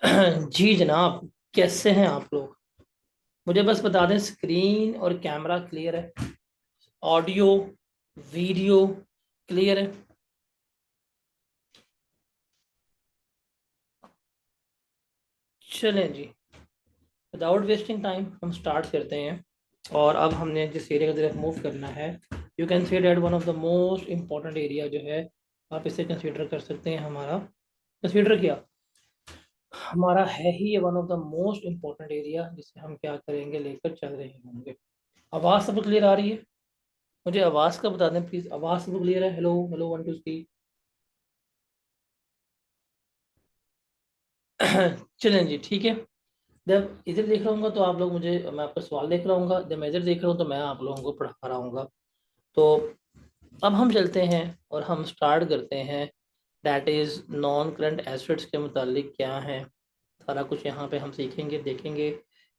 जी जनाब, कैसे हैं आप लोग? मुझे बस बता दें, स्क्रीन और कैमरा क्लियर है? ऑडियो वीडियो क्लियर है? चलें जी, विदाउट वेस्टिंग टाइम हम स्टार्ट करते हैं। और अब हमने जिस एरिया की तरफ मूव करना है, you can see that one of the most important area जो है, आप इसे कंसीडर कर सकते हैं। हमारा कंसीडर किया, हमारा है ही ये one of the most important area, जिसे हम क्या करेंगे, लेकर चल रहे होंगे। आवाज़ सब क्लियर आ रही है? मुझे आवाज़ का बता दें प्लीज़, आवाज़ सब क्लियर है? Hello hello, one two three. चलें जी, ठीक है। जब इधर देख रहा हूँ तो आप लोग मुझे, मैं आपका सवाल देख रहा हूँ। जब मैं इधर देख रहा हूँ तो मैं आप लोगों को पढ़ा रहा हूँ। तो अब हम चलते हैं और हम स्टार्ट करते हैं। That is non current assets के मुतालिक क्या है, सारा कुछ यहाँ पे हम सीखेंगे, देखेंगे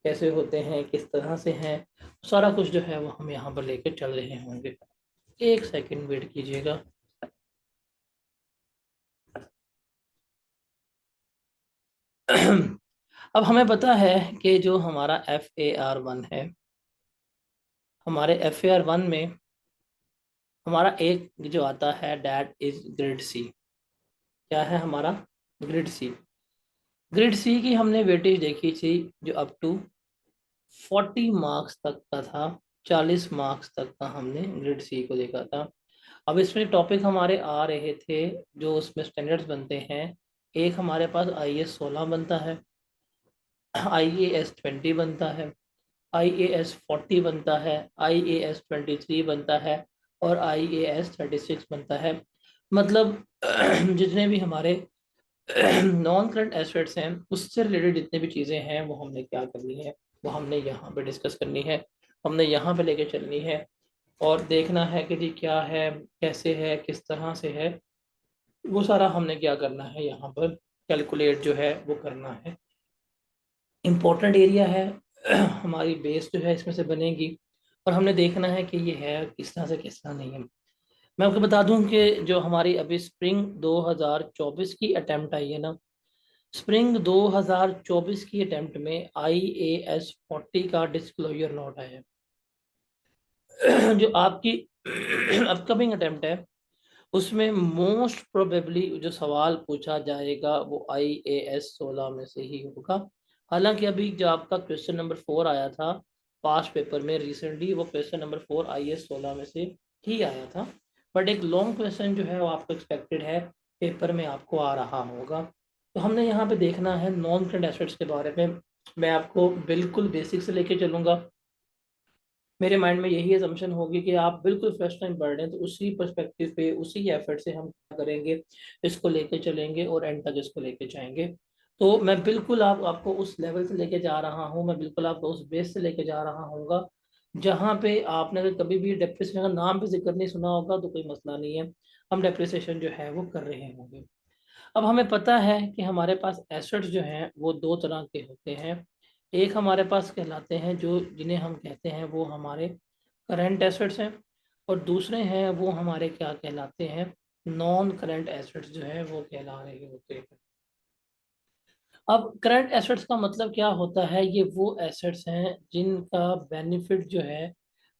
कैसे होते हैं, किस तरह से हैं। सारा कुछ जो है वो हम यहाँ पर लेकर चल रहे होंगे। एक सेकंड वेट कीजिएगा। अब हमें पता है कि जो हमारा FAR1 है, हमारे FAR1 में हमारा एक जो आता है डैट इज ग्रिड सी। क्या है हमारा? ग्रिड सी। ग्रिड सी की हमने वेटेज देखी थी, जो अप टू 40 मार्क्स तक का था। 40 मार्क्स तक का हमने ग्रिड सी को देखा था। अब इसमें टॉपिक हमारे आ रहे थे, जो उसमें स्टैंडर्ड्स बनते हैं। एक हमारे पास IAS 16 बनता है, IAS 20 बनता है, IAS 40 बनता है, IAS 23 बनता है, और IAS 36 बनता है। मतलब जितने भी हमारे नॉन करंट एसेट्स हैं, उससे रिलेटेड जितनी भी चीज़ें हैं, वो हमने क्या करनी है, वो हमने यहाँ पे डिस्कस करनी है। हमने यहाँ पे लेके चलनी है और देखना है कि जी क्या है, कैसे है, किस तरह से है। वो सारा हमने क्या करना है, यहाँ पर कैलकुलेट जो है वो करना है। इम्पोर्टेंट एरिया है। हमारी बेस जो है इसमें से बनेगी, और हमने देखना है कि ये है किस तरह से, किस तरह नहीं है। मैं आपको बता दूं कि जो हमारी अभी स्प्रिंग 2024 की अटेम्प्ट आई है ना, स्प्रिंग 2024 की अटेम्प्ट में IAS 40 का डिस्क्लोजर नोट आया है। जो आपकी अपकमिंग अटेम्प्ट है, उसमें मोस्ट प्रोबेबली जो सवाल पूछा जाएगा वो IAS 16 में से ही होगा। हालांकि अभी जो आपका क्वेश्चन नंबर 4 आया था पास्ट पेपर में रिसेंटली, वो क्वेश्चन नंबर 4 IAS 16 में से ही आया था। बट एक लॉन्ग क्वेश्चन जो है वो आपको एक्सपेक्टेड है, पेपर में आपको आ रहा होगा। तो हमने यहाँ पे देखना है नॉन करंट एसेट्स के बारे में। मैं आपको बिल्कुल बेसिक से लेके चलूंगा। मेरे माइंड में यही असम्पशन होगी कि आप बिल्कुल फर्स्ट टाइम पढ़ रहे हैं, तो उसी पर्सपेक्टिव पे, उसी एफर्ट से हम क्या करेंगे, इसको लेके चलेंगे और एंड तक इसको लेके जाएंगे। तो मैं बिल्कुल आपको उस लेवल से लेके जा रहा हूँ, मैं बिल्कुल आपको उस बेस से लेके जा रहा हूँ जहाँ पे आपने अगर कभी भी डेप्रिसिएशन का नाम भी जिक्र नहीं सुना होगा तो कोई मसला नहीं है, हम डेप्रिसिएशन जो है वो कर रहे होंगे। अब हमें पता है कि हमारे पास एसेट्स जो हैं वो दो तरह के होते हैं। एक हमारे पास कहलाते हैं, जो जिन्हें हम कहते हैं वो हमारे करंट एसेट्स हैं, और दूसरे हैं वो हमारे क्या कहलाते हैं, नॉन करंट एसेट्स जो है वो कहला रहे होते हैं। अब करंट एसेट्स का मतलब क्या होता है? ये वो एसेट्स हैं जिनका बेनिफिट जो है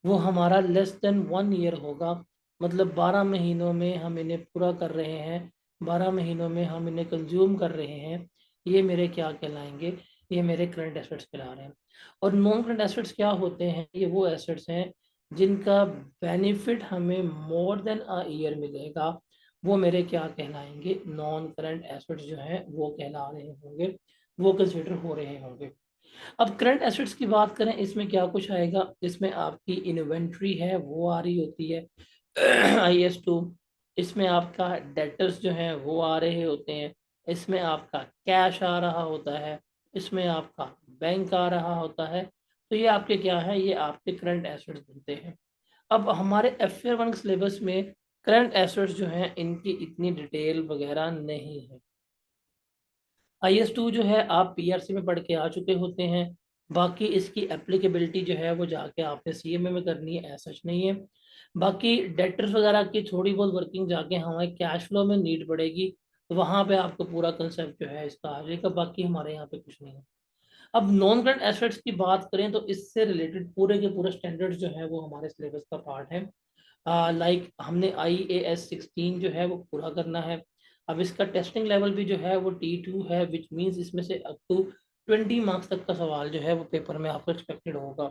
वो हमारा लेस देन 1 ईयर होगा। मतलब 12 महीनों में हम इन्हें पूरा कर रहे हैं, 12 महीनों में हम इन्हें कंज्यूम कर रहे हैं। ये मेरे क्या कहलाएंगे? ये मेरे करंट एसेट्स कहला रहे हैं। और नॉन करंट एसेट्स क्या होते हैं? ये वो एसेट्स हैं जिनका बेनिफिट हमें मोर देन अ ईयर मिलेगा। वो मेरे क्या कहलाएंगे? नॉन करंट एसेट्स जो हैं वो कहला रहे होंगे, वो कंसिडर हो रहे होंगे। अब करंट एसेट्स की बात करें, इसमें क्या कुछ आएगा? इसमें आपकी इन्वेंट्री है वो आ रही होती है, IS 2। इसमें आपका डेटर्स जो हैं वो आ रहे होते हैं। इसमें आपका कैश आ रहा होता है। इसमें आपका बैंक आ रहा होता है। तो ये आपके क्या है? ये आपके करंट एसेट्स बनते हैं। अब हमारे FAR 1 सिलेबस में करंट एसेट्स जो हैं इनकी इतनी डिटेल वगैरह नहीं है। IS 2 जो है आप PRC में पढ़ के आ चुके होते हैं। बाकी इसकी एप्लीकेबिलिटी जो है वो जाके आपने CMA में करनी है, ऐसा कुछ नहीं है। बाकी डेटर्स वगैरह की थोड़ी बहुत वर्किंग जाके हमें कैश फ्लो में नीड पड़ेगी। तो वहां पे आपको पूरा कंसेप्ट जो है इसका आ जाएगा, बाकी हमारे यहाँ पे कुछ नहीं है। अब नॉन करंट एसेट्स की बात करें तो इससे रिलेटेड पूरे के पूरे स्टैंडर्ड्स जो है वो हमारे सिलेबस का पार्ट है। लाइक हमने IAS 16 जो है वो पूरा करना है। अब इसका टेस्टिंग लेवल भी जो है वो T2 है, विच मीन्स इसमें से अप टू 20 मार्क्स तक का सवाल जो है वो पेपर में आपको एक्सपेक्टेड होगा।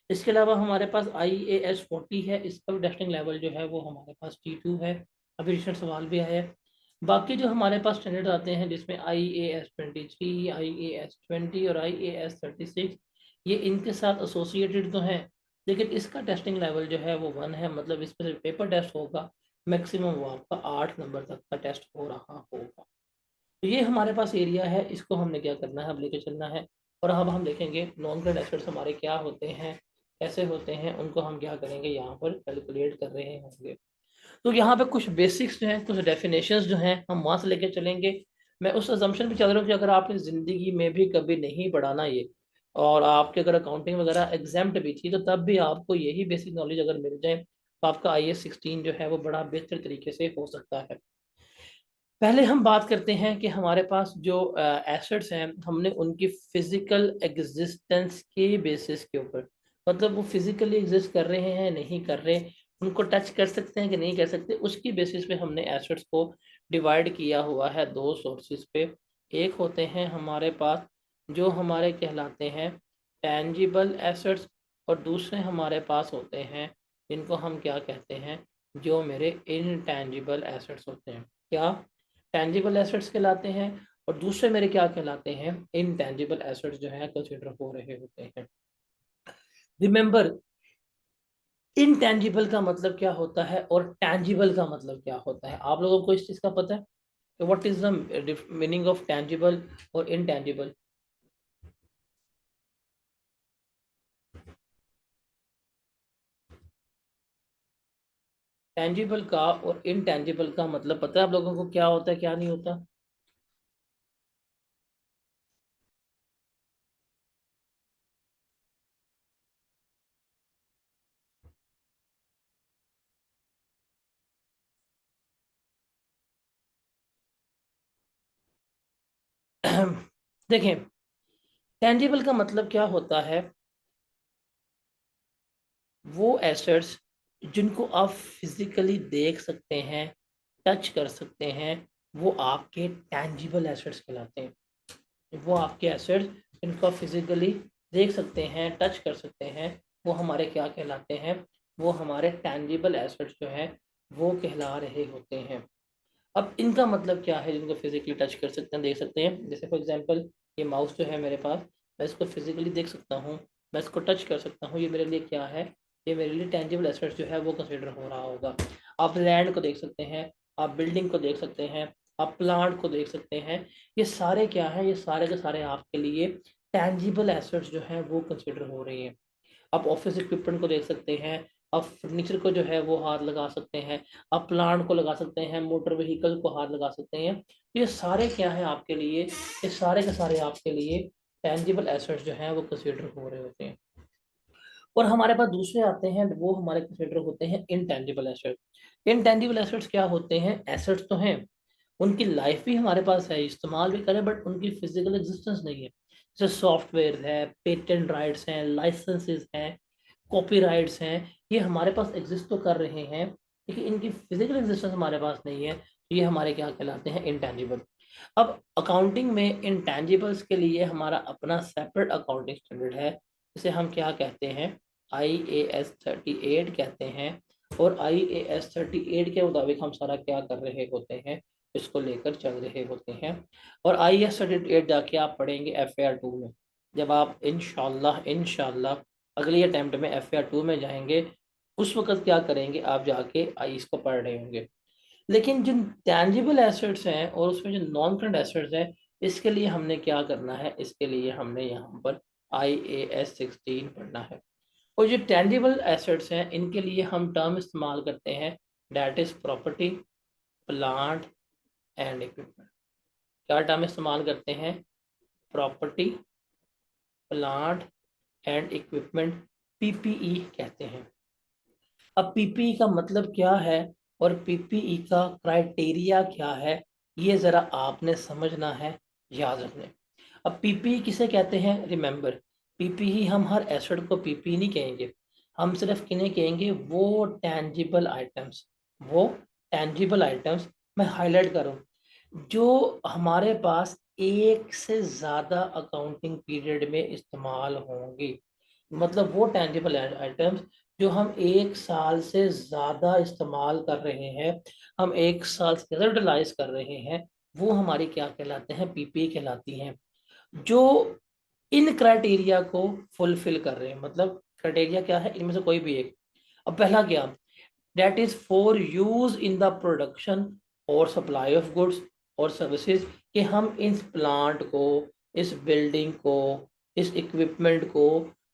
इसके अलावा हमारे पास IAS 40 है, इसका भी टेस्टिंग लेवल जो है वो हमारे पास T2 है। अभी रिसेंट सवाल भी आया है। बाकी जो हमारे पास स्टैंडर्ड आते हैं जिसमें IAS 23, IAS 20 और IAS 36, ये इनके साथ एसोसिएटेड तो हैं, लेकिन इसका टेस्टिंग लेवल जो है वो 1 है, मतलब इस पर पेपर टेस्ट होगा मैक्सिमम वो आपका 8 नंबर तक का टेस्ट हो रहा होगा। तो ये हमारे पास एरिया है, इसको हमने क्या करना है, अब लेके चलना है। और अब हम देखेंगे नॉन करंट एसेट्स हमारे क्या होते हैं, कैसे होते हैं, उनको हम क्या करेंगे यहाँ पर कैलकुलेट कर रहे होंगे। तो यहाँ पे कुछ बेसिक्स जो हैं, कुछ डेफिनेशंस जो हैं, हम वहाँ से लेके चलेंगे। मैं उस अजम्पशन पे चल रहा हूँ कि अगर आपने ज़िंदगी में भी कभी नहीं पढ़ा ना ये, और आपके अगर अकाउंटिंग वगैरह एग्जाम्प्ट भी थी, तो तब भी आपको यही बेसिक नॉलेज अगर मिल जाए तो आपका IAS 16 जो है वो बड़ा बेहतर तरीके से हो सकता है। पहले हम बात करते हैं कि हमारे पास जो एसेट्स हैं, हमने उनकी फिजिकल एग्जिस्टेंस के बेसिस के ऊपर, मतलब वो फिजिकली एग्जिस्ट कर रहे हैं नहीं कर रहे, उनको टच कर सकते हैं कि नहीं कर सकते, उसकी बेसिस पे हमने एसेट्स को डिवाइड किया हुआ है दो सोर्सेज पे। एक होते हैं हमारे पास जो हमारे कहलाते हैं टेंजिबल एसेट्स, और दूसरे हमारे पास होते हैं जिनको हम क्या कहते हैं, जो मेरे इनटेंजिबल एसेट्स होते हैं। क्या टेंजिबल एसेट्स कहलाते हैं, और दूसरे मेरे क्या कहलाते हैं, इनटेंजिबल एसेट्स जो है कंसिडर हो रहे होते हैं। रिमेंबर, इनटेंजिबल का मतलब क्या होता है और टेंजिबल का मतलब क्या होता है, आप लोगों को इस चीज का पता है? What is the meaning of tangible और इनटेंजिबल? टेंजिबल का और इनटेंजिबल का मतलब पता है आप लोगों को क्या होता है, क्या नहीं होता? देखें, टेंजिबल का मतलब क्या होता है, वो एसेट्स जिनको आप फिजिकली देख सकते हैं, टच कर सकते हैं, वो आपके टैंजिबल एसेट्स कहलाते हैं। वो आपके एसेट्स जिनको आप फिजिकली देख सकते हैं, टच कर सकते हैं, वो हमारे क्या कहलाते हैं, वो हमारे टैंजिबल एसेट्स जो हैं वो कहला रहे होते हैं। अब इनका मतलब क्या है, जिनको फिजिकली टच कर सकते हैं, देख सकते हैं, जैसे फॉर एग्जांपल ये माउस जो है मेरे पास, मैं इसको फिजिकली देख सकता हूँ, मैं इसको टच कर सकता हूँ, ये मेरे लिए क्या है, ये मेरे लिए टेंजिबल एसेट्स जो है वो कंसिडर हो रहा होगा। आप लैंड को देख सकते हैं, आप बिल्डिंग को देख सकते हैं, आप प्लांट को देख सकते हैं, ये सारे क्या है, ये सारे के सारे आपके लिए टेंजिबल एसेट्स जो हैं वो कंसिडर हो रही हैं। आप ऑफिस इक्विपमेंट को देख सकते हैं, आप फर्नीचर को जो है वो हाथ लगा सकते हैं, आप प्लांट को लगा सकते हैं, मोटर व्हीकल को हाथ लगा सकते हैं। तो ये सारे क्या है आपके लिए, ये सारे के सारे आपके लिए टेंजिबल एसेट्स जो हैं वो कंसिडर हो रहे होते हैं। और हमारे पास दूसरे आते हैं, वो हमारे कंसिडर होते हैं इनटेंजिबल एसेट्स। इनटेंजिबल एसेट्स क्या होते हैं, एसेट्स तो हैं, उनकी लाइफ भी हमारे पास है, इस्तेमाल भी करें, बट उनकी फिजिकल एग्जिस्टेंस नहीं है। जैसे सॉफ्टवेयर है, पेटेंट राइट्स हैं, लाइसेंसेस हैं, कॉपीराइट्स हैं, ये हमारे पास एग्जिस्ट तो कर रहे हैं, लेकिन इनकी फिजिकल एग्जिस्टेंस हमारे पास नहीं है, तो ये हमारे क्या कहलाते हैं, इंटेंजिबल। अब अकाउंटिंग में इंटेंजिबल्स के लिए हमारा अपना सेपरेट अकाउंटिंग स्टैंडर्ड है, जिसे हम क्या कहते हैं, IAS 38 कहते हैं। और IAS 38 के मुताबिक हम सारा क्या कर रहे होते हैं, इसको लेकर चल रहे होते हैं। और IAS 38 जाके आप पढ़ेंगे FAR 2 में, जब आप इंशाल्लाह अगली अटेम्प्ट में FAR 2 में जाएंगे, उस वक्त क्या करेंगे, आप जाके आई इसको पढ़ रहे होंगे। लेकिन जिन टैंजिबल एसेट्स हैं और उसमें जो नॉन करंट एसेट्स हैं, इसके लिए हमने क्या करना है, इसके लिए हमने यहाँ पर IAS 16 पढ़ना है। और जो टेंजिबल एसेट्स हैं, इनके लिए हम टर्म इस्तेमाल करते हैं, that is property, plant and equipment. क्या टर्म इस्तेमाल करते हैं, property, plant and equipment, PPE कहते हैं। अब PPE का मतलब क्या है और PPE का क्राइटेरिया क्या है, ये ज़रा आपने समझना है, याद रखने। अब पीपीई किसे कहते हैं? रिमेंबर, पीपीई हम हर एसेट को पीपीई नहीं कहेंगे, हम सिर्फ किन्हें कहेंगे? वो टेंजिबल आइटम्स, वो टेंजिबल आइटम्स मैं हाईलाइट करूँ जो हमारे पास एक से ज़्यादा अकाउंटिंग पीरियड में इस्तेमाल होंगे। मतलब वो टेंजिबल आइटम्स जो हम 1 साल से ज़्यादा इस्तेमाल कर रहे हैं, हम 1 साल से ज़्यादा यूटिलाइज़ कर रहे हैं, वो हमारी क्या कहलाते हैं? पीपीई कहलाती हैं। जो इन क्राइटेरिया को फुलफिल कर रहे हैं, मतलब क्राइटेरिया क्या है? इनमें से कोई भी एक। अब पहला क्या? That is for use in the production और सप्लाई ऑफ गुड्स और सर्विसेज, कि हम इस प्लांट को, इस बिल्डिंग को, इस इक्विपमेंट को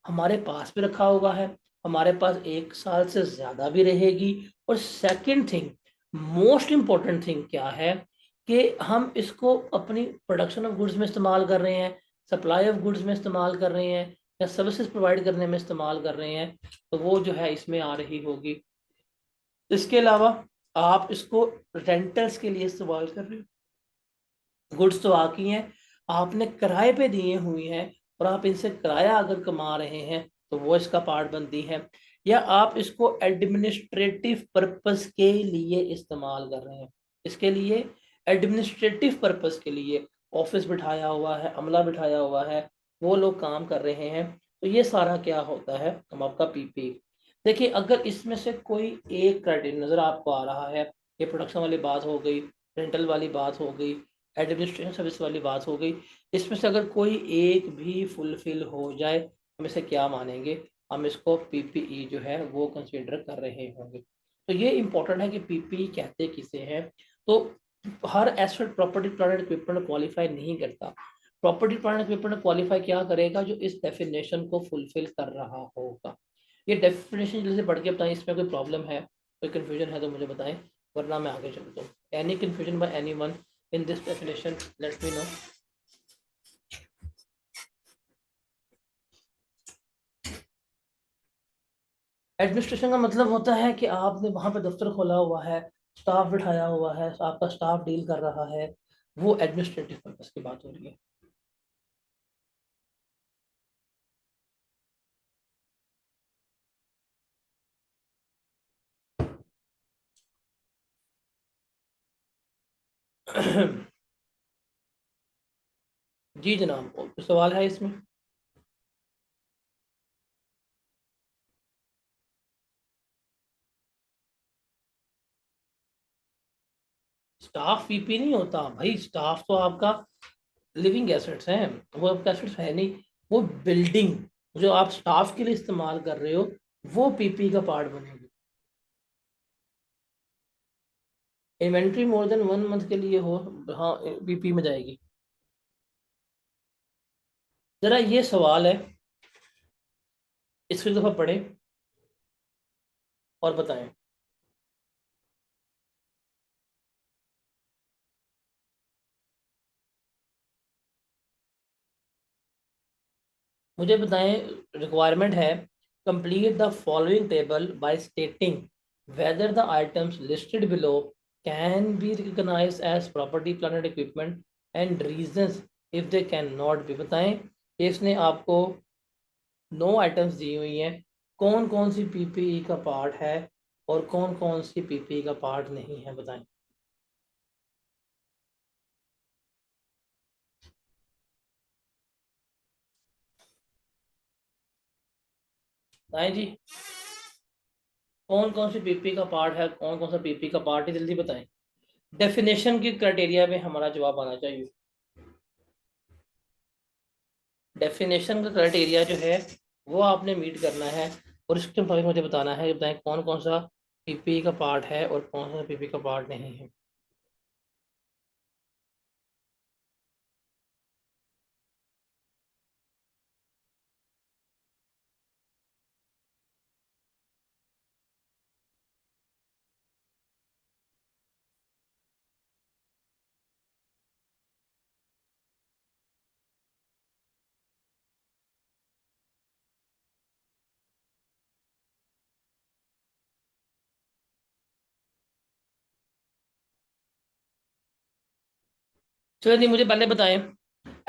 हमारे पास भी रखा हुआ है, हमारे पास 1 साल से ज़्यादा भी रहेगी। और second thing, most important thing क्या है, कि हम इसको अपनी प्रोडक्शन ऑफ गुड्स में इस्तेमाल कर रहे हैं, सप्लाई ऑफ गुड्स में इस्तेमाल कर रहे हैं, या सर्विसेज प्रोवाइड करने में इस्तेमाल कर रहे हैं, तो वो जो है इसमें आ रही होगी। इसके अलावा आप इसको रेंटल्स के लिए इस्तेमाल कर रहे हो, गुड्स तो आकी हैं, आपने किराए पे दिए हुई हैं, और आप इनसे किराया अगर कमा रहे हैं तो वो इसका पार्ट बनती है। या आप इसको एडमिनिस्ट्रेटिव पर्पस के लिए इस्तेमाल कर रहे हैं, इसके लिए एडमिनिस्ट्रेटिव पर्पस के लिए ऑफिस बिठाया हुआ है, अमला बिठाया हुआ है, वो लोग काम कर रहे हैं, तो ये सारा क्या होता है? हम आपका पीपी। देखिए, अगर इसमें से कोई एक क्राइटेरिया नज़र आपको आ रहा है, ये प्रोडक्शन वाली बात हो गई, रेंटल वाली बात हो गई, एडमिनिस्ट्रेशन सर्विस वाली बात हो गई, इसमें से अगर कोई एक भी फुलफिल हो जाए, हम इसे क्या मानेंगे? हम इसको पीपीई जो है वो कंसीडर कर रहे होंगे। तो ये इंपॉर्टेंट है कि पीपीई कहते किसे हैं। तो हर asset property plant equipment qualify नहीं करता। प्रॉपर्टी प्लांट इक्विपमेंट क्वालिफाई क्या करेगा? जो इस डेफिनेशन को फुलफिल कर रहा होगा। ये डेफिनेशन जल्दी से पढ़ के बताएं, इसमें कोई प्रॉब्लम है, कोई कंफ्यूजन है तो मुझे बताएं, वरना मैं आगे चलता हूँ। Any confusion bye anyone in this definition, let me know. Administration का मतलब होता है कि आपने वहां पे दफ्तर खोला हुआ है, स्टाफ बिठाया हुआ है, आपका स्टाफ डील कर रहा है, वो एडमिनिस्ट्रेटिव पर्पस की बात हो रही है। जी जनाब, और सवाल है इसमें? स्टाफ पीपी नहीं होता भाई, स्टाफ तो आपका लिविंग एसेट्स हैं, वो आपका एसेट्स है नहीं। वो बिल्डिंग जो आप स्टाफ के लिए इस्तेमाल कर रहे हो, वो पीपी का पार्ट बनेगी। इन्वेंट्री मोर देन 1 मंथ के लिए हो, हाँ, पीपी में जाएगी। जरा ये सवाल है, इसको एक दफा पढ़ें और बताएं। मुझे बताएं, रिक्वायरमेंट है, complete the following table by stating whether the items listed below can be recognised as property plant and equipment and reasons if they can not be. बताएं कि इसने आपको 9 आइटम्स दी हुई हैं, कौन कौन सी पीपीई का पार्ट है और कौन कौन सी पीपीई का पार्ट नहीं है, बताएं। बताएं जी, कौन कौन सी पीपीई का पार्ट है, कौन कौन सा पीपीई का पार्ट है, जल्दी बताएं। डेफिनेशन की क्राइटेरिया में हमारा जवाब आना चाहिए। डेफिनेशन का क्राइटेरिया जो है वो आपने मीट करना है, और इसके मुताबिक मुझे बताना है, बताएं कौन कौन सा पीपी का पार्ट है और कौन सा पीपी का पार्ट नहीं है। चलो नहीं, मुझे पहले बताएं।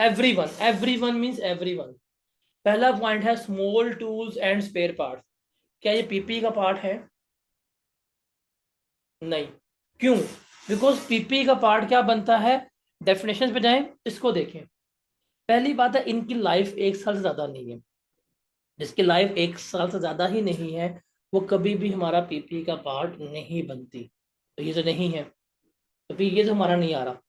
Everyone, everyone means everyone. पहला पॉइंट है small tools and spare parts. क्या ये पीपी का पार्ट है? नहीं। क्यों? बिकॉज पीपी का पार्ट क्या बनता है? डेफिनेशन पे जाएं, इसको देखें। पहली बात है, इनकी लाइफ 1 साल से ज्यादा नहीं है। जिसकी लाइफ 1 साल से ज्यादा ही नहीं है, वो कभी भी हमारा पीपी का पार्ट नहीं बनती। तो ये तो नहीं है, तो फिर ये तो हमारा नहीं आ रहा।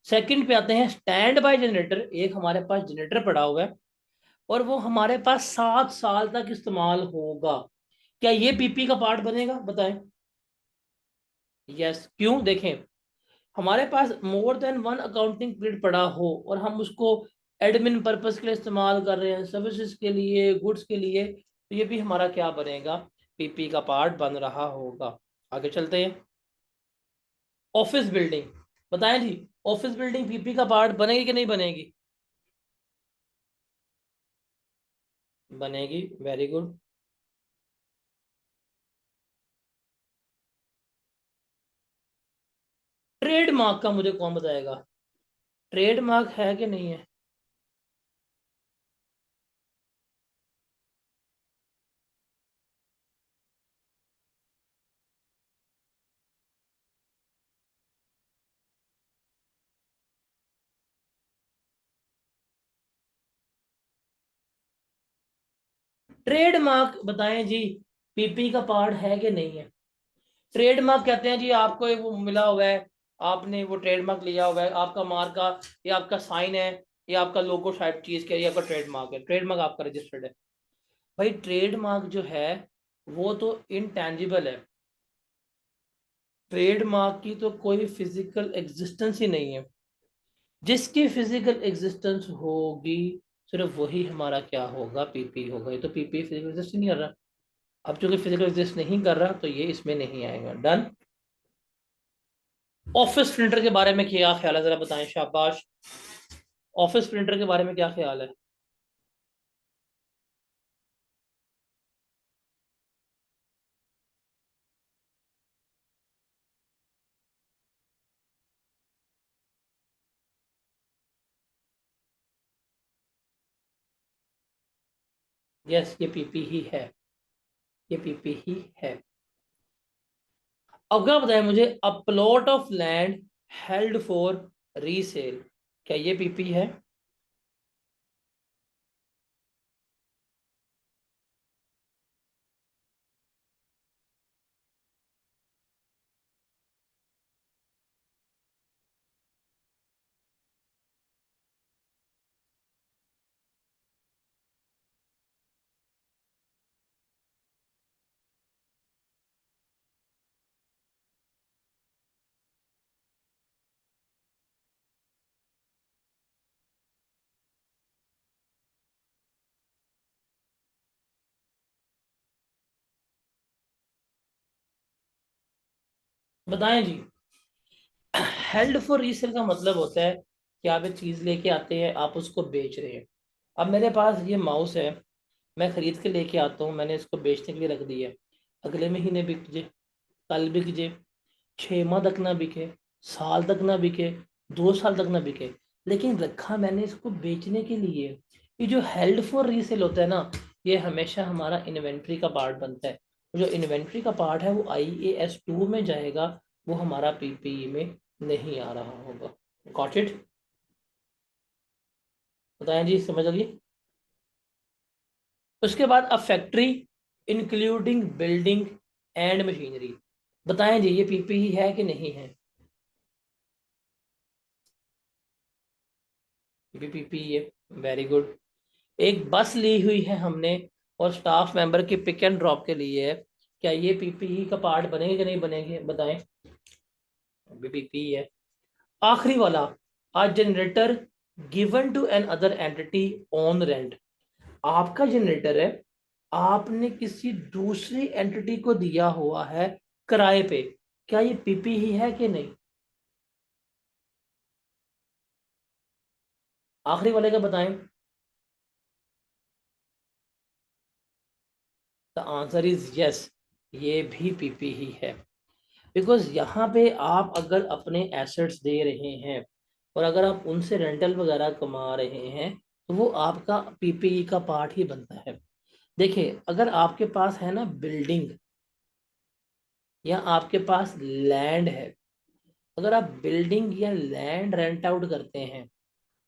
सेकंड पे आते हैं, स्टैंड बाय जनरेटर। एक हमारे पास जनरेटर पड़ा हुआ है और वो हमारे पास 7 साल तक इस्तेमाल होगा। क्या ये पीपी का पार्ट बनेगा? बताएं। यस। क्यों? देखें, हमारे पास more than one accounting period पड़ा हो और हम उसको एडमिन पर्पस के लिए इस्तेमाल कर रहे हैं, सर्विसेज के लिए, गुड्स के लिए, तो ये भी हमारा क्या बनेगा? पीपी का पार्ट बन रहा होगा। आगे चलते हैं। Office building. बताएं जी, ऑफिस बिल्डिंग पीपी का पार्ट बनेगी कि नहीं बनेगी? बनेगी। Very good. ट्रेडमार्क का मुझे कौन बताएगा? ट्रेडमार्क है कि नहीं है? ट्रेडमार्क बताएं जी, पीपी का पार्ट है कि नहीं है? ट्रेडमार्क कहते हैं जी, आपको एक वो मिला हुआ है, आपने वो ट्रेडमार्क लिया हुआ है, आपका मार्का, ये आपका साइन है, ये आपका लोगो शायद चीज के, ये आपका ट्रेडमार्क है, ट्रेडमार्क आपका रजिस्टर्ड है। भाई ट्रेडमार्क जो है वो तो इनटैंजिबल है। ट्रेडमार्क की तो कोई फिजिकल एग्जिस्टेंस ही नहीं है। जिसकी फिजिकल एग्जिस्टेंस होगी, सिर्फ वही हमारा क्या होगा? पीपी होगा। ये तो पीपी फिजिकल एग्जिस्ट नहीं कर रहा। अब चूंकि फिजिकल एग्जिस्ट नहीं कर रहा, तो ये इसमें नहीं आएगा। डन। ऑफिस प्रिंटर के बारे में क्या ख्याल है, जरा बताएं। शाबाश। ऑफिस प्रिंटर के बारे में क्या ख्याल है? यस, ये पीपी ही है। ये पीपी ही है। अब क्या बताएं मुझे, a plot of land held for resale. क्या ये पीपी है? बताएं जी। हेल्ड फॉर रीसेल का मतलब होता है कि आप एक चीज लेके आते हैं, आप उसको बेच रहे हैं। अब मेरे पास ये माउस है, मैं खरीद के लेके आता हूँ, मैंने इसको बेचने के लिए रख दिया है। अगले महीने बिक जाए, कल बिक जाए, 6 माह तक ना बिके, साल तक ना बिके, 2 साल तक ना बिके, लेकिन रखा मैंने इसको बेचने के लिए। ये जो हेल्ड फॉर रीसेल होता है ना, ये हमेशा हमारा इन्वेंट्री का पार्ट बनता है। जो इन्वेंट्री का पार्ट है वो IAS 2 में जाएगा, वो हमारा पीपीई में नहीं आ रहा होगा। Got it? बताएं जी, समझ लगी? उसके बाद a factory including building and machinery. बताएं जी, ये पीपीई है कि नहीं है? ये भी पीपीई है। Very good. एक बस ली हुई है हमने और स्टाफ मेंबर के पिक एंड ड्रॉप के लिए है। क्या ये पीपीई का पार्ट बनेगा कि नहीं बनेंगे? बताएं। भी पीपीई है। आखिरी वाला, a generator given to another entity on rent. आपका जनरेटर है, आपने किसी दूसरी एंटिटी को दिया हुआ है किराए पे। क्या ये पीपीई है कि नहीं? आखिरी वाले का बताएं। द आंसर इज यस, ये भी पीपीई है। बिकॉज यहाँ पे आप अगर अपने एसेट्स दे रहे हैं, और अगर आप उनसे रेंटल वगैरह कमा रहे हैं तो वो आपका पीपीई का पार्ट ही बनता है। देखिए, अगर आपके पास है ना बिल्डिंग, या आपके पास लैंड है, अगर आप बिल्डिंग या लैंड रेंट आउट करते हैं,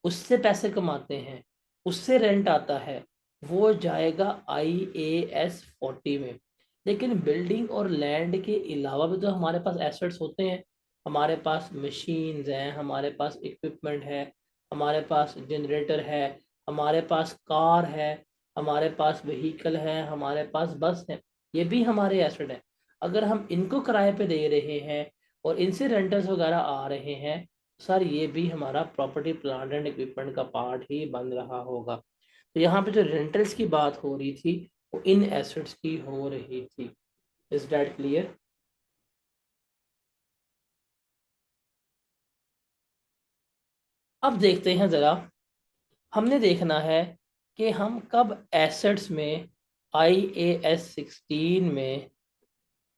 उससे पैसे कमाते हैं, उससे रेंट आता है, वो जाएगा IAS 40 में। लेकिन बिल्डिंग और लैंड के अलावा भी तो हमारे पास एसेट्स होते हैं। हमारे पास मशीन्स हैं, हमारे पास इक्विपमेंट है, हमारे पास जनरेटर है, हमारे पास कार है, हमारे पास व्हीकल है, हमारे पास बस है। ये भी हमारे एसेट है। अगर हम इनको किराए पे दे रहे हैं और इनसे रेंटल्स वगैरह आ रहे हैं, सर ये भी हमारा प्रॉपर्टी प्लांट एंड इक्विपमेंट का पार्ट ही बन रहा होगा। तो यहाँ पे जो रेंटल्स की बात हो रही थी वो इन एसेट्स की हो रही थी। Is that clear? अब देखते हैं ज़रा, हमने देखना है कि हम कब एसेट्स में IAS 16 में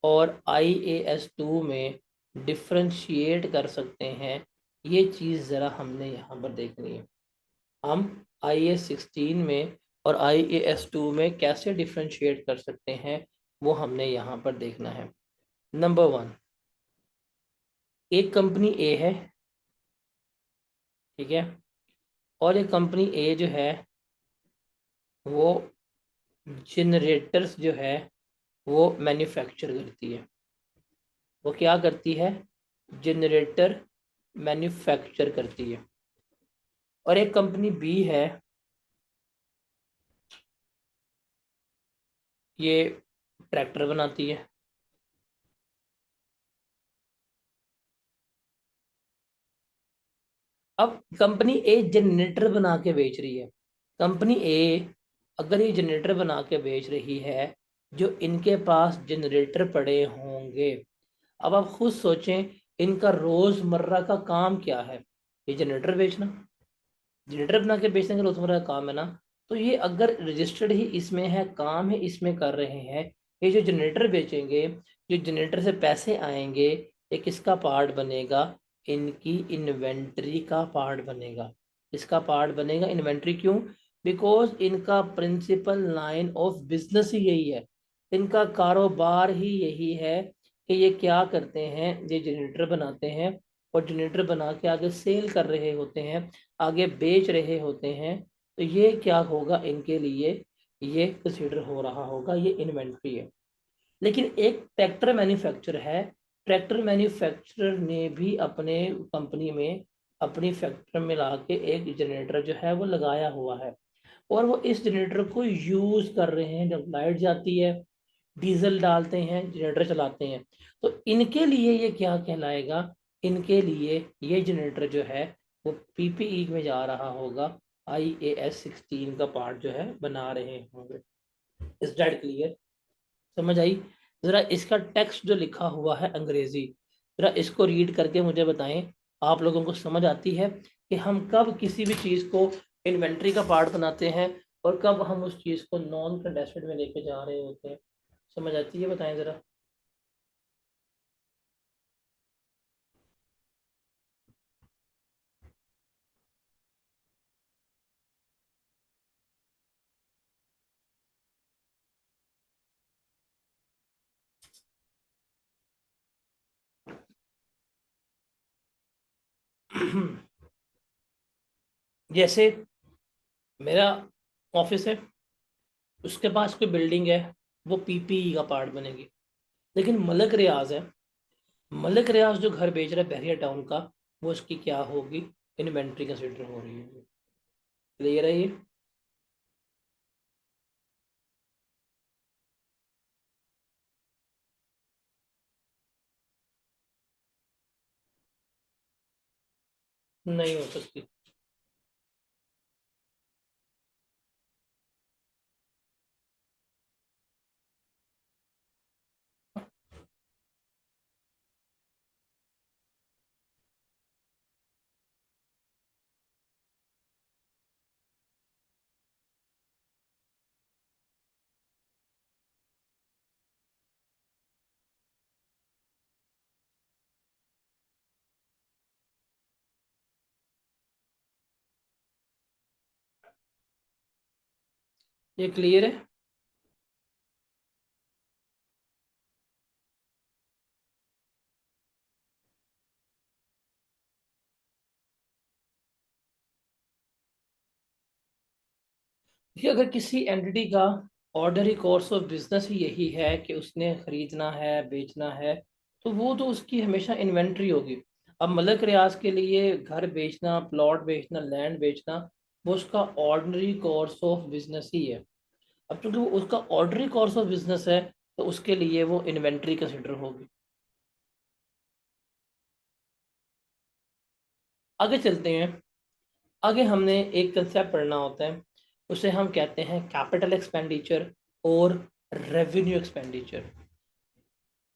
और IAS 2 में डिफ्रेंशिएट कर सकते हैं। ये चीज़ ज़रा हमने यहाँ पर देखनी है। हम IAS 16 में और IAS 2 में कैसे डिफ्रेंशिएट कर सकते हैं, वो हमने यहाँ पर देखना है। नंबर वन, एक कंपनी ए है, ठीक है, और एक कंपनी ए जो है वो जनरेटर्स जो है वो मैन्युफैक्चर करती है। वो क्या करती है? जनरेटर मैन्युफैक्चर करती है। और एक कंपनी बी है, ये ट्रैक्टर बनाती है। अब कंपनी ए जनरेटर बना के बेच रही है। कंपनी ए अगर ये जनरेटर बना के बेच रही है, जो इनके पास जनरेटर पड़े होंगे, अब आप खुद सोचें, इनका रोजमर्रा का काम क्या है? ये जनरेटर बेचना, जनरेटर बना के बेचने का रोजमर्रा का काम है ना। तो ये अगर रजिस्टर्ड ही इसमें है, काम है इसमें कर रहे हैं, ये जो जनरेटर बेचेंगे, जो जनरेटर से पैसे आएंगे, ये किसका पार्ट बनेगा? इनकी इन्वेंट्री का पार्ट बनेगा। इसका पार्ट बनेगा इन्वेंट्री। क्यों? बिकॉज इनका प्रिंसिपल लाइन ऑफ बिजनेस ही यही है, इनका कारोबार ही यही है कि ये क्या करते हैं, ये जनरेटर बनाते हैं और जनरेटर बना के आगे सेल कर रहे होते हैं, आगे बेच रहे होते हैं। तो ये क्या होगा इनके लिए? ये कंसिडर हो रहा होगा, ये इन्वेंट्री है। लेकिन एक ट्रैक्टर मैन्युफैक्चरर है, ट्रैक्टर मैन्युफैक्चरर ने भी अपने कंपनी में, अपनी फैक्ट्री में ला के एक जनरेटर जो है वो लगाया हुआ है, और वो इस जनरेटर को यूज कर रहे हैं। जब लाइट जाती है, डीजल डालते हैं, जनरेटर चलाते हैं। तो इनके लिए ये क्या कहलाएगा? इनके लिए ये जनरेटर जो है वो पीपीई में जा रहा होगा, IAS 16 का पार्ट जो है बना रहे होंगे। Is that clear? समझ आई? जरा इसका टेक्स्ट जो लिखा हुआ है अंग्रेजी, जरा इसको रीड करके मुझे बताएं, आप लोगों को समझ आती है कि हम कब किसी भी चीज़ को इन्वेंट्री का पार्ट बनाते हैं और कब हम उस चीज़ को नॉन कंटेस्टेड में लेके जा रहे होते हैं? समझ आती है? बताएं जरा। जैसे मेरा ऑफिस है, उसके पास कोई बिल्डिंग है, वो पीपीई का पार्ट बनेगी। लेकिन मलक रियाज है, मलक रियाज जो घर बेच रहा है बहरिया टाउन का, वो उसकी क्या होगी? इन्वेंट्री कंसिडर हो रही है। क्लियर है ये? नहीं हो सकती। ये क्लियर है? देखिए, अगर किसी एंटिटी का ऑर्डनरी कोर्स ऑफ बिजनेस ही यही है कि उसने खरीदना है, बेचना है, तो वो तो उसकी हमेशा इन्वेंट्री होगी। अब मलक रियाज के लिए घर बेचना, प्लॉट बेचना, लैंड बेचना, वो उसका ऑर्डनरी कोर्स ऑफ बिजनेस ही है। अब चूंकि वो उसका ऑर्डनरी कोर्स ऑफ बिजनेस है, तो उसके लिए वो इन्वेंट्री कंसिडर होगी। आगे चलते हैं। आगे हमने एक कंसेप्ट पढ़ना होता है, उसे हम कहते हैं कैपिटल एक्सपेंडिचर और रेवेन्यू एक्सपेंडिचर।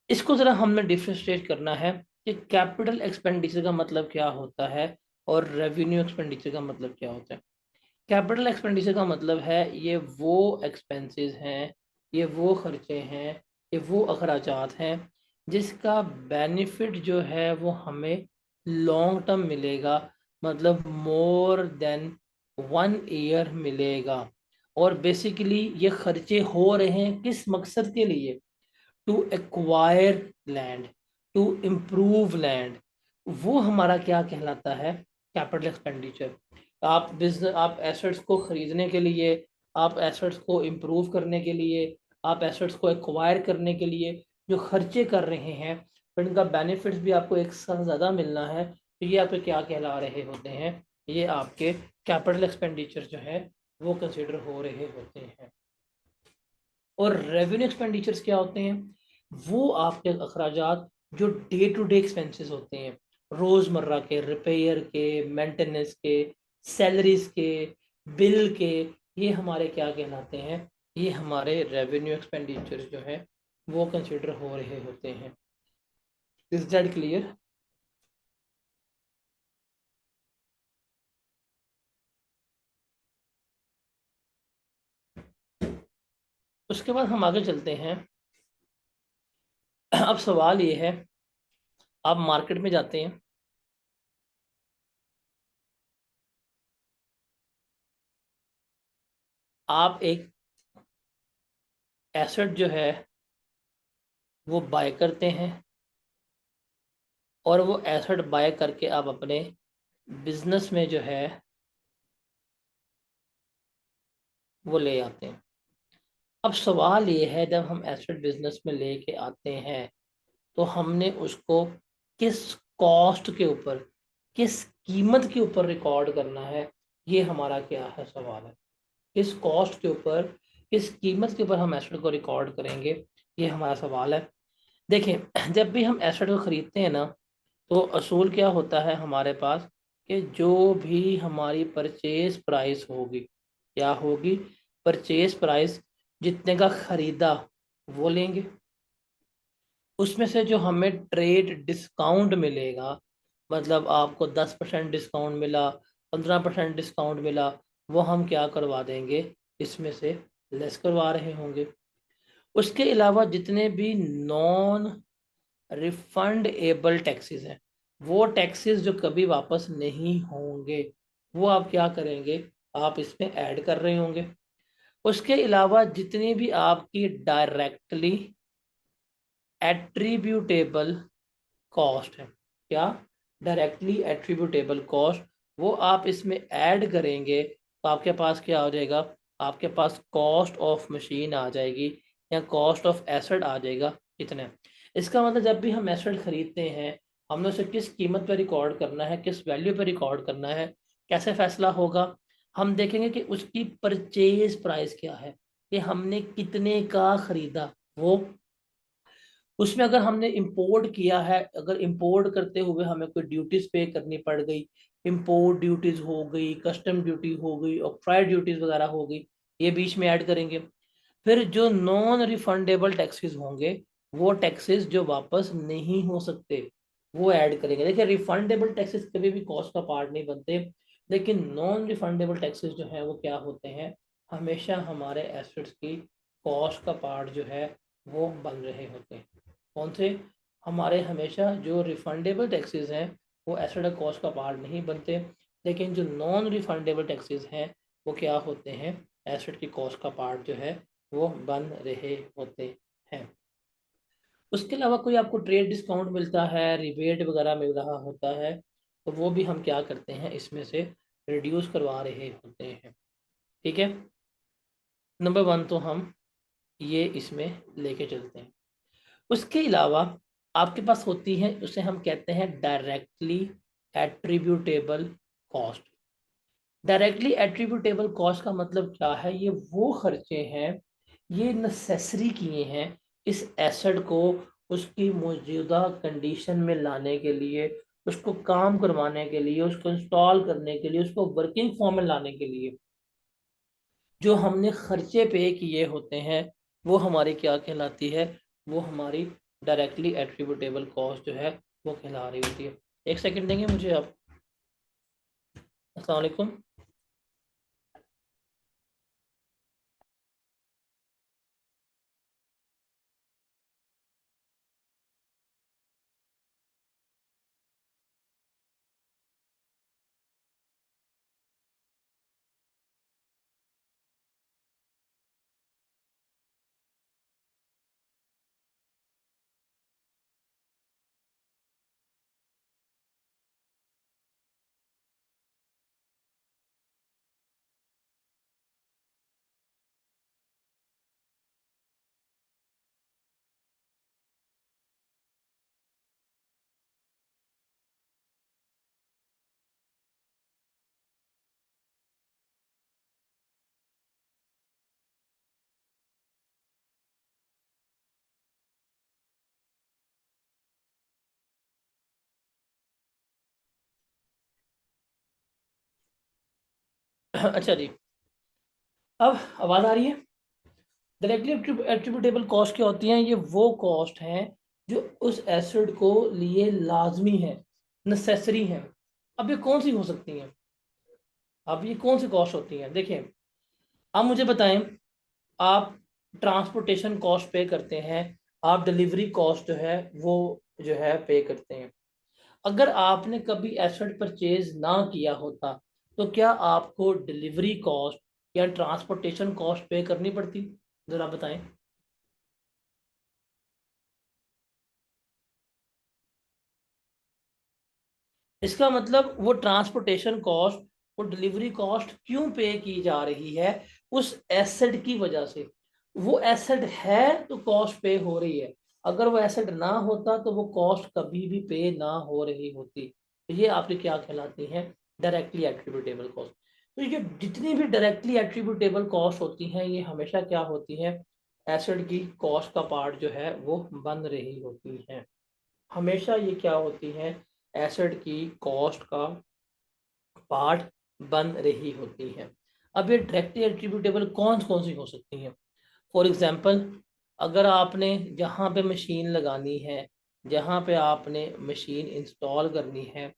इसको ज़रा हमने डिफ्रेंशिएट करना है कि कैपिटल एक्सपेंडिचर का मतलब क्या होता है और रेवेन्यू एक्सपेंडिचर का मतलब क्या होता है। कैपिटल एक्सपेंडिचर का मतलब है ये वो एक्सपेंसेस हैं, ये वो खर्चे हैं, ये वो अखराजात हैं जिसका बेनिफिट जो है वो हमें लॉन्ग टर्म मिलेगा, मतलब मोर देन 1 ईयर मिलेगा। और बेसिकली ये खर्चे हो रहे हैं किस मकसद के लिए? To acquire land, to improve land. वो हमारा क्या कहलाता है? Capital expenditure. आप बिजनेस, आप एसेट्स को खरीदने के लिए, आप एसेट्स को इम्प्रूव करने के लिए, आप एसेट्स को एक्वायर करने के लिए जो खर्चे कर रहे हैं, पर इनका बेनिफिट्स भी आपको एक साथ ज़्यादा मिलना है, तो ये आपके क्या कहला रहे होते हैं? ये आपके कैपिटल एक्सपेंडिचर जो है वो कंसिडर हो रहे होते हैं। और रेवेन्यू एक्सपेंडिचर्स क्या होते हैं? वो आपके अखराजात जो डे टू डे एक्सपेंसेस होते हैं, रोज़मर्रा के, रिपेयर के, मेंटेनेंस के, सैलरीज के, बिल के, ये हमारे क्या कहलाते हैं? ये हमारे रेवेन्यू एक्सपेंडिचर्स जो है वो कंसिडर हो रहे होते हैं। Is that clear? उसके बाद हम आगे चलते हैं। अब सवाल ये है, आप मार्केट में जाते हैं, आप एक एसेट जो है वो बाय करते हैं, और वो एसेट बाय करके आप अपने बिजनेस में जो है वो ले आते हैं। अब सवाल ये है, जब हम एसेट बिजनेस में लेके आते हैं तो हमने उसको किस कॉस्ट के ऊपर, किस कीमत के ऊपर रिकॉर्ड करना है? ये हमारा क्या है सवाल है। किस कॉस्ट के ऊपर, किस कीमत के ऊपर हम एसेट को रिकॉर्ड करेंगे, ये हमारा सवाल है। देखें, जब भी हम एसेट को खरीदते हैं ना, तो असूल क्या होता है हमारे पास कि जो भी हमारी परचेज प्राइस होगी, क्या होगी? परचेज प्राइस, जितने का खरीदा वो लेंगे। उसमें से जो हमें ट्रेड डिस्काउंट मिलेगा, मतलब आपको 10% डिस्काउंट मिला, 15% डिस्काउंट मिला, वो हम क्या करवा देंगे? इसमें से लेस करवा रहे होंगे। उसके अलावा जितने भी नॉन रिफंड एबल टैक्सेस हैं, वो टैक्सेस जो कभी वापस नहीं होंगे, वो आप क्या करेंगे? आप इसमें ऐड कर रहे होंगे। उसके अलावा जितनी भी आपकी डायरेक्टली एट्रीब्यूटेबल कॉस्ट है, क्या? डायरेक्टली एट्रीब्यूटेबल कॉस्ट, वो आप इसमें ऐड करेंगे, तो आपके पास क्या हो जाएगा? आपके पास कॉस्ट ऑफ मशीन आ जाएगी, या कॉस्ट ऑफ एसेट आ जाएगा। इतने। इसका मतलब जब भी हम एसेट खरीदते हैं, हमने उसे किस कीमत पर रिकॉर्ड करना है, किस वैल्यू पर रिकॉर्ड करना है, कैसे फैसला होगा? हम देखेंगे कि उसकी परचेज प्राइस क्या है, कि हमने कितने का खरीदा। वो उसमें अगर हमने इंपोर्ट किया है, अगर इंपोर्ट करते हुए हमें कोई ड्यूटीज पे करनी पड़ गई, इंपोर्ट ड्यूटीज हो गई, कस्टम ड्यूटी हो गई, ऑक्ट्राइड ड्यूटीज वगैरह हो गई, ये बीच में ऐड करेंगे। फिर जो नॉन रिफंडेबल टैक्सेस होंगे, वो टैक्सेस जो वापस नहीं हो सकते, वो ऐड करेंगे। देखिए, रिफंडेबल टैक्सेस कभी भी कॉस्ट का पार्ट नहीं बनते, लेकिन नॉन रिफंडेबल टैक्सेस जो है वो क्या होते हैं? हमेशा हमारे एसेट्स की कॉस्ट का पार्ट जो है वो बन रहे होते हैं। कौन से? हमारे हमेशा जो रिफंडेबल टैक्सेस हैं वो एसेट कॉस्ट का पार्ट नहीं बनते, लेकिन जो नॉन रिफंडेबल टैक्सेस हैं वो क्या होते हैं? एसेट की कॉस्ट का पार्ट जो है वो बन रहे होते हैं। उसके अलावा कोई आपको ट्रेड डिस्काउंट मिलता है, रिबेट वगैरह मिल रहा होता है, तो वो भी हम क्या करते हैं, इसमें से रिड्यूस करवा रहे होते हैं। ठीक है, नंबर 1 तो हम ये इसमें लेके चलते हैं। उसके अलावा आपके पास होती है, उसे हम कहते हैं directly attributable cost. Directly attributable cost का मतलब क्या है, ये वो खर्चे हैं, ये नेसेसरी किए हैं इस एसेट को उसकी मौजूदा कंडीशन में लाने के लिए, उसको काम करवाने के लिए, उसको इंस्टॉल करने के लिए, उसको वर्किंग फॉर्म में लाने के लिए जो हमने खर्चे पे किए होते हैं, वो हमारी क्या कहलाती है, वो हमारी डायरेक्टली एट्रीब्यूटेबल कॉस्ट जो है वो कहला रही होती है। एक सेकंड देंगे मुझे आप? अस्सलाम वालेकुम। अच्छा जी, अब आवाज़ आ रही है? डायरेक्टली एट्रीब्यूटेबल कॉस्ट क्या होती हैं, ये वो कॉस्ट हैं जो उस एसिड को लिए लाजमी है, नेसेसरी है। अब ये कौन सी हो सकती हैं, अब ये कौन सी कॉस्ट होती हैं? देखिए, आप मुझे बताएं, आप ट्रांसपोर्टेशन कॉस्ट पे करते हैं, आप डिलीवरी कॉस्ट जो है वो जो है पे करते हैं। अगर आपने कभी एसेट परचेज ना किया होता तो क्या आपको डिलीवरी कॉस्ट या ट्रांसपोर्टेशन कॉस्ट पे करनी पड़ती? जरा बताएं। इसका मतलब वो ट्रांसपोर्टेशन कॉस्ट, वो डिलीवरी कॉस्ट क्यों पे की जा रही है? उस एसेट की वजह से। वो एसेट है तो कॉस्ट पे हो रही है, अगर वो एसेट ना होता तो वो कॉस्ट कभी भी पे ना हो रही होती। तो ये आपकी क्या कहलाती है? Directly attributable cost. तो ये जितनी भी डायरेक्टली एट्रीब्यूटेबल कॉस्ट होती हैं, ये हमेशा क्या होती है, एसेट की कॉस्ट का पार्ट जो है वो बन रही होती है। हमेशा ये क्या होती है, एसेट की कॉस्ट का पार्ट बन रही होती है। अब ये डायरेक्टली एट्रीब्यूटेबल कौन कौन सी हो सकती हैं? फॉर एग्जांपल, अगर आपने जहाँ पे मशीन लगानी है, जहाँ पे आपने मशीन इंस्टॉल करनी है,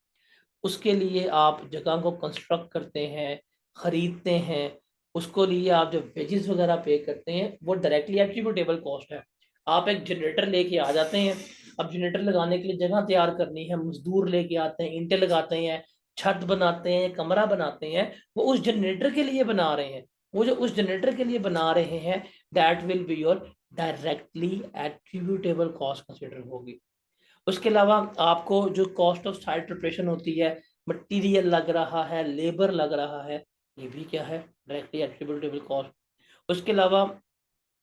उसके लिए आप जगह को कंस्ट्रक्ट करते हैं, खरीदते हैं, उसको लिए आप जो वेजेस वगैरह पे करते हैं, वो डायरेक्टली एट्रीब्यूटेबल कॉस्ट है। आप एक जनरेटर लेके आ जाते हैं, अब जनरेटर लगाने के लिए जगह तैयार करनी है, मजदूर लेके आते हैं, ईंटें लगाते हैं, छत बनाते हैं, कमरा बनाते हैं, वो उस जनरेटर के लिए बना रहे हैं। वो जो उस जनरेटर के लिए बना रहे हैं, that will be your directly attributable cost consider होगी। उसके अलावा आपको जो कॉस्ट ऑफ साइट प्रिपरेशन होती है, मटेरियल लग रहा है, लेबर लग रहा है, ये भी क्या है, डायरेक्टली एट्रीब्यूटेबल कॉस्ट। उसके अलावा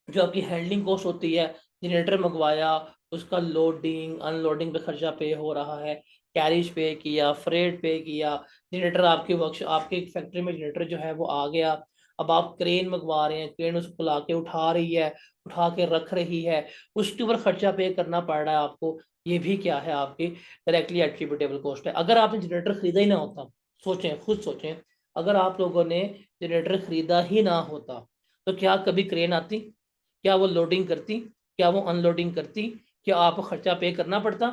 जो आपकी हैंडलिंग कॉस्ट होती है, जनरेटर मंगवाया, उसका लोडिंग अनलोडिंग पे खर्चा पे हो रहा है, कैरिज पे किया, फ्रेट पे किया, जनरेटर आपके वर्कशॉप आपके फैक्ट्री में जनरेटर जो है वो आ गया, अब आप क्रेन मंगवा रहे हैं, क्रेन उसको ला के उठा रही है, उठा के रख रही है, उसके ऊपर खर्चा पे करना पड़ रहा है आपको। ये भी क्या है, आपकी डायरेक्टली एट्रीब्यूटेबल कॉस्ट है। अगर आपने जनरेटर खरीदा ही ना होता, सोचें, खुद सोचें, अगर आप लोगों ने जनरेटर खरीदा ही ना होता तो क्या कभी क्रेन आती? क्या वो लोडिंग करती? क्या वो अनलोडिंग करती? क्या आपको खर्चा पे करना पड़ता?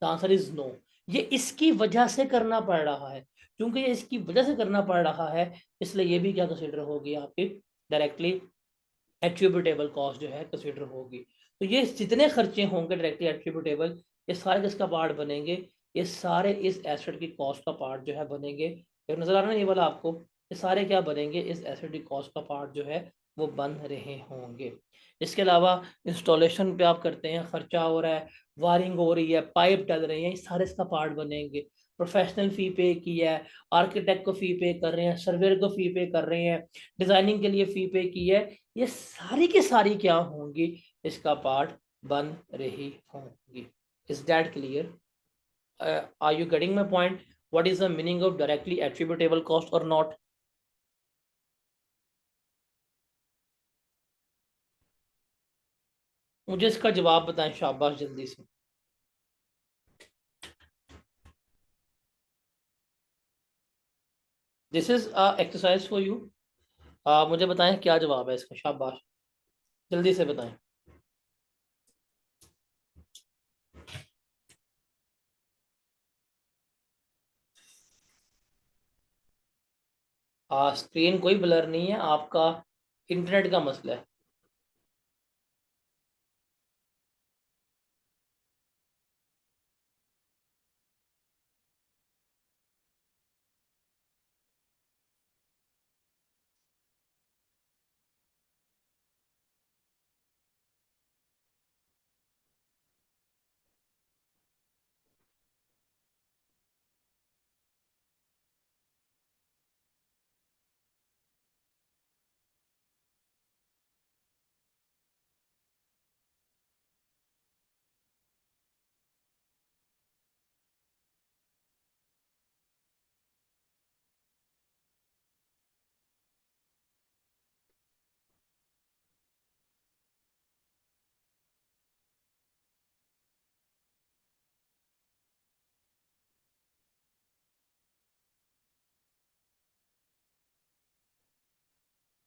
The answer is no. ये इसकी वजह से करना पड़ रहा है, क्योंकि ये इसकी वजह से करना पड़ रहा है, इसलिए ये भी क्या कंसिडर होगी, आपकी डायरेक्टली एट्रीब्यूटेबल कॉस्ट जो है कंसिडर होगी। तो ये जितने खर्चे होंगे डायरेक्टली एट्रीब्यूटेबल, ये सारे किसका पार्ट बनेंगे? ये सारे इस एसेट की कॉस्ट का पार्ट जो है बनेंगे। एक नजर आ रहा है ना ये वाला आपको? ये सारे क्या बनेंगे, इस एसओडी कॉस्ट का पार्ट जो है वो बन रहे होंगे। इसके अलावा इंस्टॉलेशन पे आप करते हैं, खर्चा हो रहा है, वायरिंग हो रही है, पाइप डल रही है, ये सारे इसका पार्ट बनेंगे। प्रोफेशनल फी पे की है, आर्किटेक्ट को फी पे कर रहे हैं, सर्वेयर को फी पे कर रहे हैं, डिजाइनिंग के लिए फी पे की है, ये सारी की सारी क्या होंगी, इसका पार्ट बन रही होंगी। Is that clear? Are you getting my point? What is the meaning of directly attributable cost और नॉट? मुझे इसका जवाब बताएं, शाबाश, जल्दी से। This is exercise for you. मुझे बताएं क्या जवाब है इसका, शाबाश, जल्दी से बताएं। स्क्रीन कोई ब्लर नहीं है, आपका इंटरनेट का मसला है।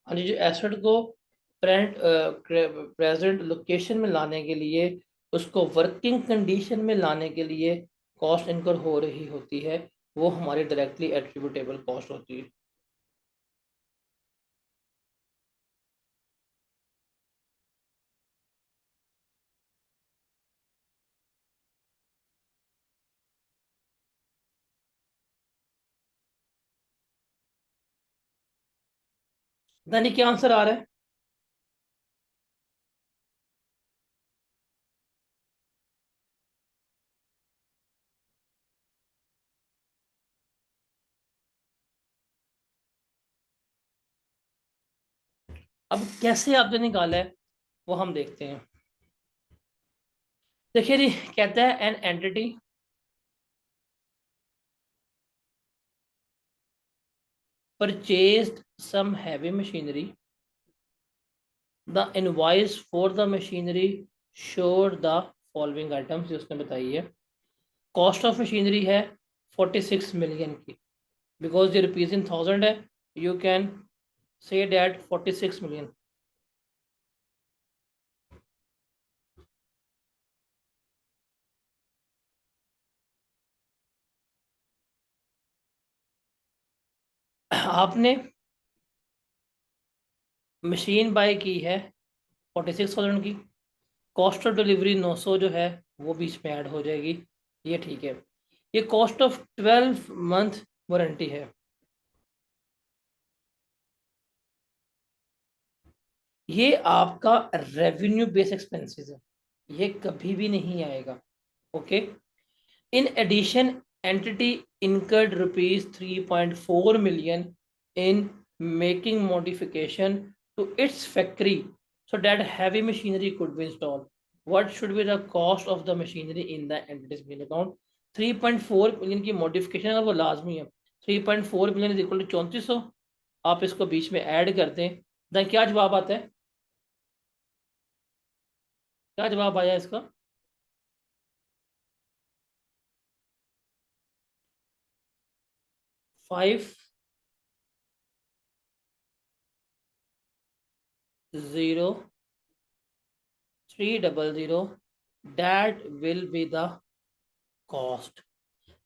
हाँ जी, जो एसेट को प्रेजेंट लोकेशन में लाने के लिए, उसको वर्किंग कंडीशन में लाने के लिए कॉस्ट इनकर हो रही होती है, वो हमारी डायरेक्टली एट्रीब्यूटेबल कॉस्ट होती है। यानी क्या आंसर आ रहा है? अब कैसे आपने निकाला है वो हम देखते हैं। देखिए जी, कहता है an entity purchased some heavy machinery, the invoice for the machinery shows the following items, जो उसने बताई है। कॉस्ट ऑफ मशीनरी है 46 मिलियन की, बिकॉज ये रुपीज इन थाउजेंड है, you can say that 46 million. आपने मशीन बाय की है 46,000 की, कॉस्ट ऑफ डिलीवरी 900 जो है वो बीच में ऐड हो जाएगी, ये ठीक है। ये कॉस्ट ऑफ 12 मंथ वारंटी है, ये आपका रेवेन्यू बेस एक्सपेंसेस है, ये कभी भी नहीं आएगा। Okay. In addition entity incurred rupees 3.4 million in making modification to its factory so that heavy machinery could be installed. What should be the cost of the machinery in the entity's main account? 3.4 million की modification अगर वो लाजमी है, 3.4 million is equal to 3400, आप इसको बीच में add कर दें, दें क्या जवाब आता है? क्या जवाब आया इसका? 50,300, that will be the cost।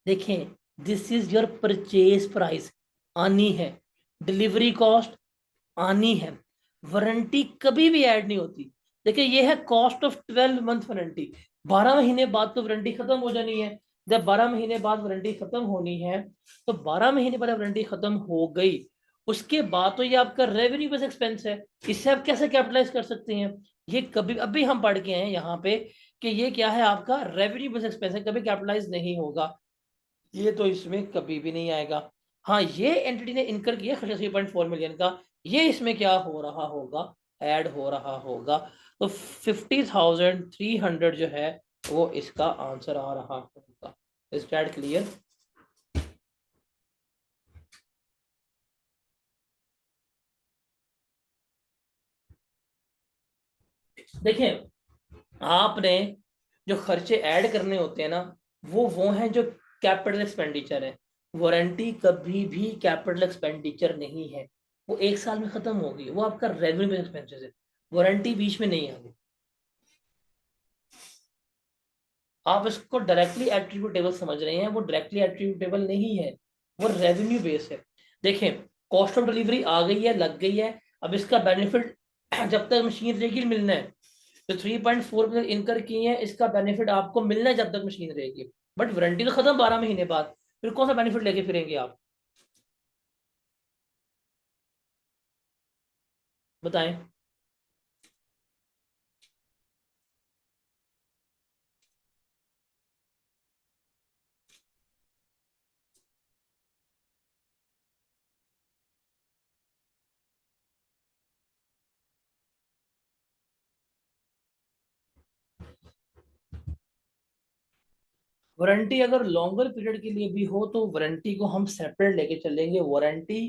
देखें, this is your purchase price, आनी है, डिलीवरी कॉस्ट आनी है, वारंटी कभी भी ऐड नहीं होती। देखिए, ये है कॉस्ट ऑफ 12 मंथ वारंटी, 12 महीने बाद तो वारंटी खत्म हो जानी है। जब 12 महीने बाद वारंटी खत्म होनी है, तो 12 महीने बाद वारंटी खत्म हो गई, उसके बाद तो ये आपका रेवेन्यू बेस एक्सपेंस है, इससे आप कैसे कैपिटलाइज कर सकते हैं? ये कभी अभी हम पढ़ के आए हैं यहाँ पे कि ये क्या है, आपका रेवेन्यू बेस एक्सपेंस है, कभी कैपिटलाइज नहीं होगा, ये तो इसमें कभी भी नहीं आएगा। हाँ, ये एंटिटी ने इनकर किया खर्चा 3.4 मिलियन का, ये इसमें क्या हो रहा होगा, ऐड हो रहा होगा। तो 50,300 जो है वो इसका आंसर आ रहा होगा। Is that clear? देखिए, आपने जो खर्चे ऐड करने होते हैं ना, वो हैं जो कैपिटल एक्सपेंडिचर है। वारंटी कभी भी कैपिटल एक्सपेंडिचर नहीं है, वो एक साल में खत्म होगी, वो आपका रेवेन्यू एक्सपेंसेस है, वारंटी बीच में नहीं आएगी। आप इसको डायरेक्टली एट्रीब्यूटेबल समझ रहे हैं, वो डायरेक्टली एट्रीब्यूटेबल नहीं है, वो रेवेन्यू बेस है। देखें, कॉस्ट ऑफ डिलीवरी आ गई है, लग गई है, अब इसका बेनिफिट जब तक मशीन रहेगी मिलना है। तो 3.4 इनकर की है, इसका बेनिफिट आपको मिलना है जब तक मशीन रहेगी, बट वारंटी तो खत्म 12 महीने बाद, फिर कौन सा बेनिफिट लेके फिरेंगे आप, बताएं? वारंटी अगर लॉन्गर पीरियड के लिए भी हो तो वारंटी को हम सेपरेट लेके चलेंगे, वारंटी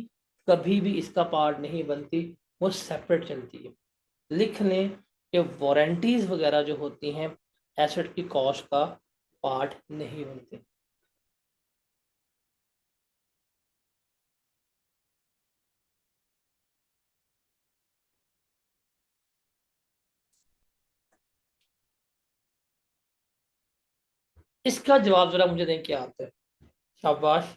कभी भी इसका पार्ट नहीं बनती, वो सेपरेट चलती है। लिख लें कि वारंटीज वगैरह जो होती हैं एसेट की कॉस्ट का पार्ट नहीं बनती। इसका जवाब जरा मुझे दें, क्या आता है? शाबाश।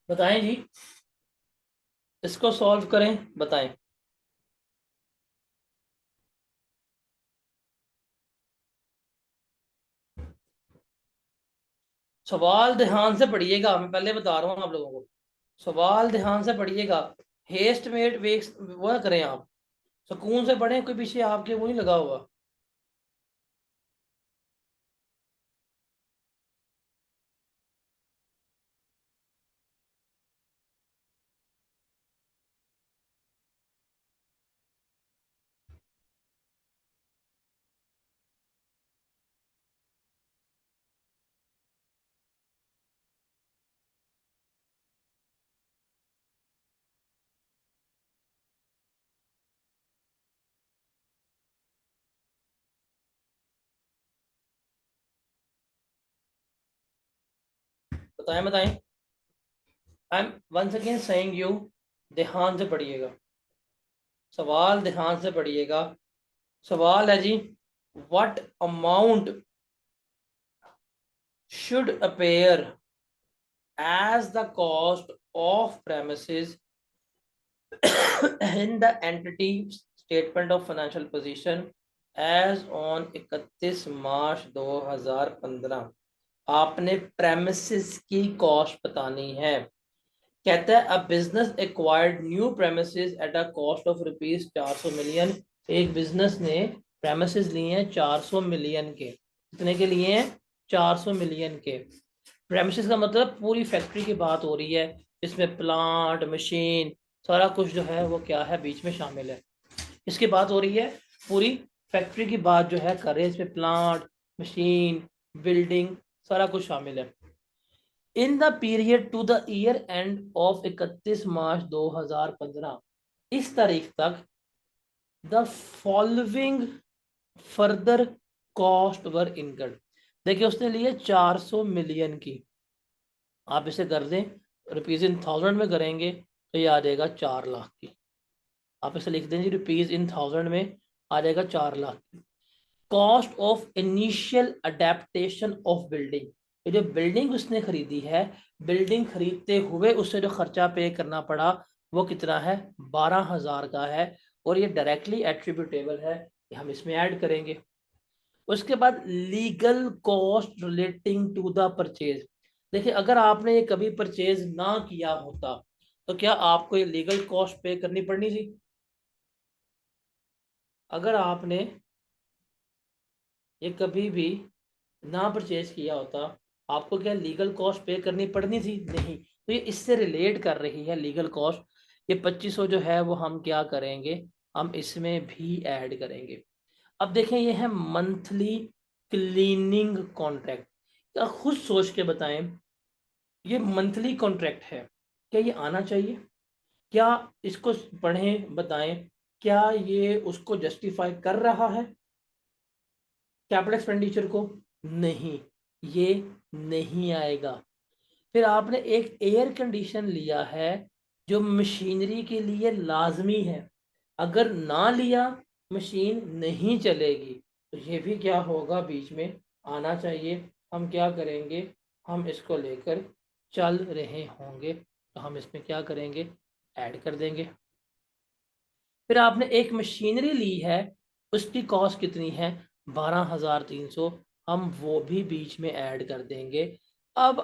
बताएं जी, इसको सॉल्व करें, बताएं। सवाल ध्यान से पढ़िएगा, मैं पहले बता रहा हूँ आप लोगों को, सवाल ध्यान से पढ़िएगा। हेस्ट मेड वेक्स वो ना करें आप, सुकून से पढ़ें, कोई पीछे आपके वो नहीं लगा हुआ। बताएं बताएं। I am once again saying you, ध्यान से पढ़िएगा, सवाल ध्यान से पढ़िएगा। सवाल है जी, what amount should appear as the cost of premises in the entity statement of financial position as on 31 March 2015। आपने प्रेमिसेस की कॉस्ट बतानी है। कहता है a business acquired new premises at a cost of rupees 400 million. एक business ने premises लिए हैं 400 मिलियन के, कितने के लिए हैं? 400 मिलियन के। प्रेमिसेस का मतलब पूरी फैक्ट्री की बात हो रही है, इसमें प्लांट मशीन सारा कुछ जो है वो क्या है, बीच में शामिल है। इसकी बात हो रही है, पूरी फैक्ट्री की बात जो है कर रहे हैं, इसमें प्लांट मशीन बिल्डिंग सारा कुछ शामिल है। In the period to the year end of 31 March 2015, इस तारीख तक the following further cost were incurred. देखिए उसने लिए 400 मिलियन की, आप इसे कर दें रुपीज इन थाउजेंड में करेंगे तो ये आ जाएगा 4 लाख की। आप इसे लिख दें जी रुपीज इन थाउजेंड में आ जाएगा 4 लाख की। Cost of initial adaptation of building, ये जो बिल्डिंग उसने खरीदी है, बिल्डिंग खरीदते हुए उससे जो खर्चा पे करना पड़ा वो कितना है, 12,000 का है, और ये डायरेक्टली एट्रीब्यूटेबल है, ये हम इसमें ऐड करेंगे। उसके बाद legal cost relating to the purchase. देखिए अगर आपने ये कभी परचेज ना किया होता तो क्या आपको ये लीगल कॉस्ट पे करनी पड़नी थी? अगर आपने ये कभी भी ना परचेज किया होता, आपको क्या लीगल कॉस्ट पे करनी पड़नी थी? नहीं। तो ये इससे रिलेट कर रही है लीगल कॉस्ट। ये 2500 जो है वो हम क्या करेंगे, हम इसमें भी ऐड करेंगे। अब देखें ये है मंथली क्लीनिंग कॉन्ट्रैक्ट। क्या खुद सोच के बताएं, ये मंथली कॉन्ट्रैक्ट है, क्या ये आना चाहिए? क्या इसको पढ़ें बताएं, क्या ये उसको जस्टिफाई कर रहा है कैपिटल एक्सपेंडिचर को? नहीं, ये नहीं आएगा। फिर आपने एक एयर कंडीशन लिया है जो मशीनरी के लिए लाजमी है, अगर ना लिया मशीन नहीं चलेगी, तो ये भी क्या होगा, बीच में आना चाहिए। हम क्या करेंगे, हम इसको लेकर चल रहे होंगे तो हम इसमें क्या करेंगे, ऐड कर देंगे। फिर आपने एक मशीनरी ली है, उसकी कॉस्ट कितनी है, 12,300, हम वो भी बीच में ऐड कर देंगे। अब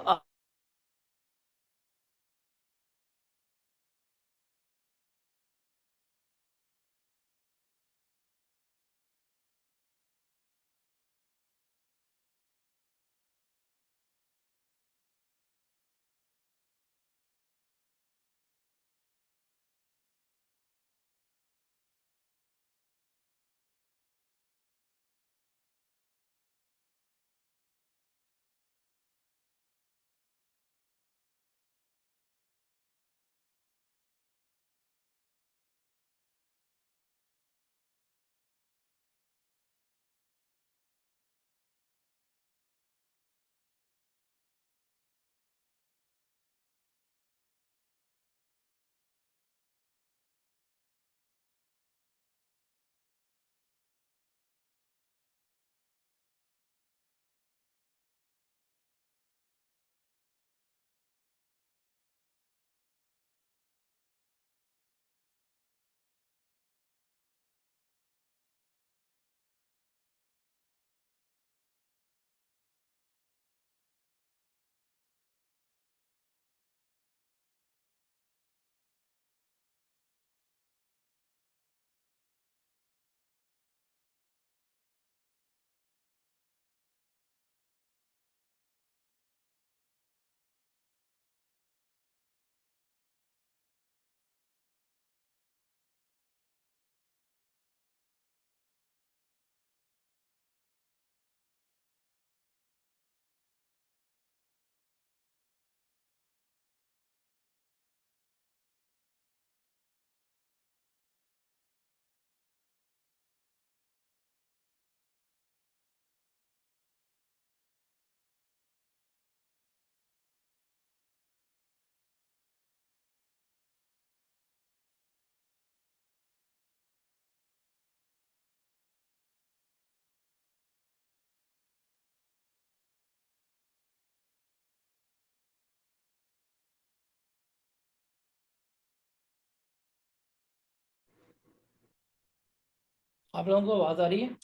आप लोगों को आवाज आ रही है?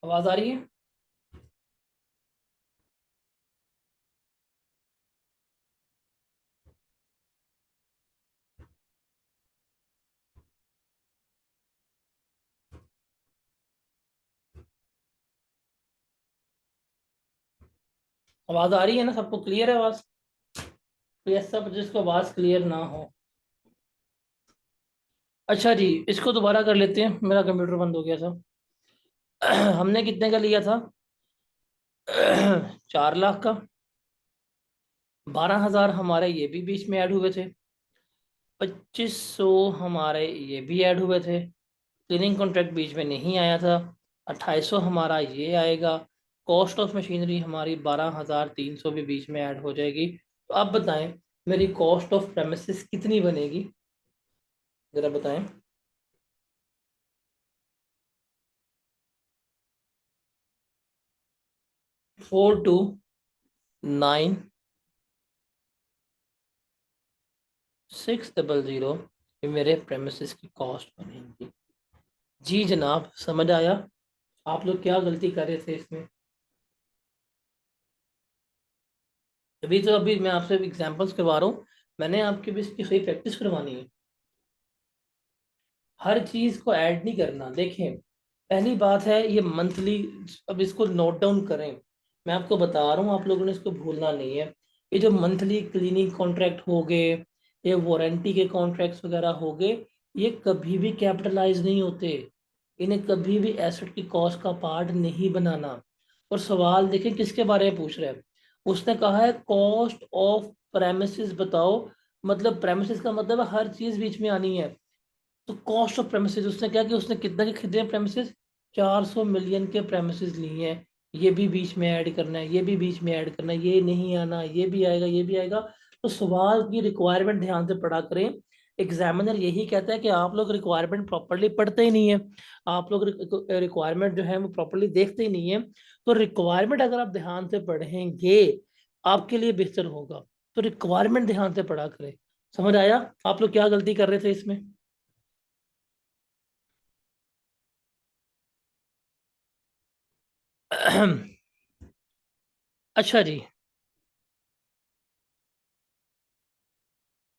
आवाज आ रही है? आवाज आ रही है ना, सबको क्लियर है आवाज? तो ये सब जिसको आवाज क्लियर ना हो, अच्छा जी, इसको दोबारा कर लेते हैं, मेरा कंप्यूटर बंद हो गया था। हमने कितने का लिया था? 4 लाख का। 12,000 हमारे ये भी बीच में ऐड हुए थे। 2500 हमारे ये भी ऐड हुए थे। क्लीनिंग कॉन्ट्रैक्ट बीच में नहीं आया था। 2800 हमारा ये आएगा। कॉस्ट ऑफ मशीनरी हमारी 12,300 भी बीच में ऐड हो जाएगी। तो आप बताएं, मेरी कॉस्ट ऑफ प्रेमिसेस कितनी बनेगी? जरा बताएं। 429600 ये मेरे प्रेमिसेस की कॉस्ट बनेगी। जी जनाब, समझ आया? आप लोग क्या गलती कर रहे थे इसमें? अभी मैं आपसे एग्जांपल्स करवा रहा हूँ। मैंने आपके भी इसकी सही प्रैक्टिस करवानी है। हर चीज को ऐड नहीं करना। देखें, पहली बात है ये मंथली। अब इसको नोट डाउन करें। मैं आपको बता रहा हूँ, आप लोगों ने इसको भूलना नहीं है। ये जो मंथली क्लीनिंग कॉन्ट्रैक्ट हो गए, ये वारंटी के कॉन्ट्रैक्ट्स वगैरह हो गए, ये कभी भी कैपिटलाइज नहीं होते। इन्हें कभी भी एसेट की कॉस्ट का पार्ट नहीं बनाना। और सवाल देखें किसके बारे में पूछ रहे हैं। उसने कहा है कॉस्ट ऑफ प्रेमिसेस बताओ। मतलब प्रेमिसेस का मतलब है हर चीज बीच में आनी है। तो कॉस्ट ऑफ प्रेमिसेस उसने क्या किया, उसने कितना के खरीदे हैं प्रेमिसेस? 400 मिलियन के प्रेमिसेस लिए हैं। ये भी बीच में ऐड करना है, ये भी बीच में ऐड करना है, ये नहीं आना, ये भी आएगा, ये भी आएगा। तो सवाल की रिक्वायरमेंट ध्यान से पढ़ा करें। एग्जामिनर यही कहता है कि आप लोग रिक्वायरमेंट प्रॉपरली पढ़ते ही नहीं है। आप लोग रिक्वायरमेंट जो है वो प्रॉपरली देखते ही नहीं है। तो रिक्वायरमेंट अगर आप ध्यान से पढ़ेंगे, आपके लिए बेहतर होगा। तो रिक्वायरमेंट ध्यान से पढ़ा करें। समझ आया आप लोग क्या गलती कर रहे थे इसमें? अच्छा जी,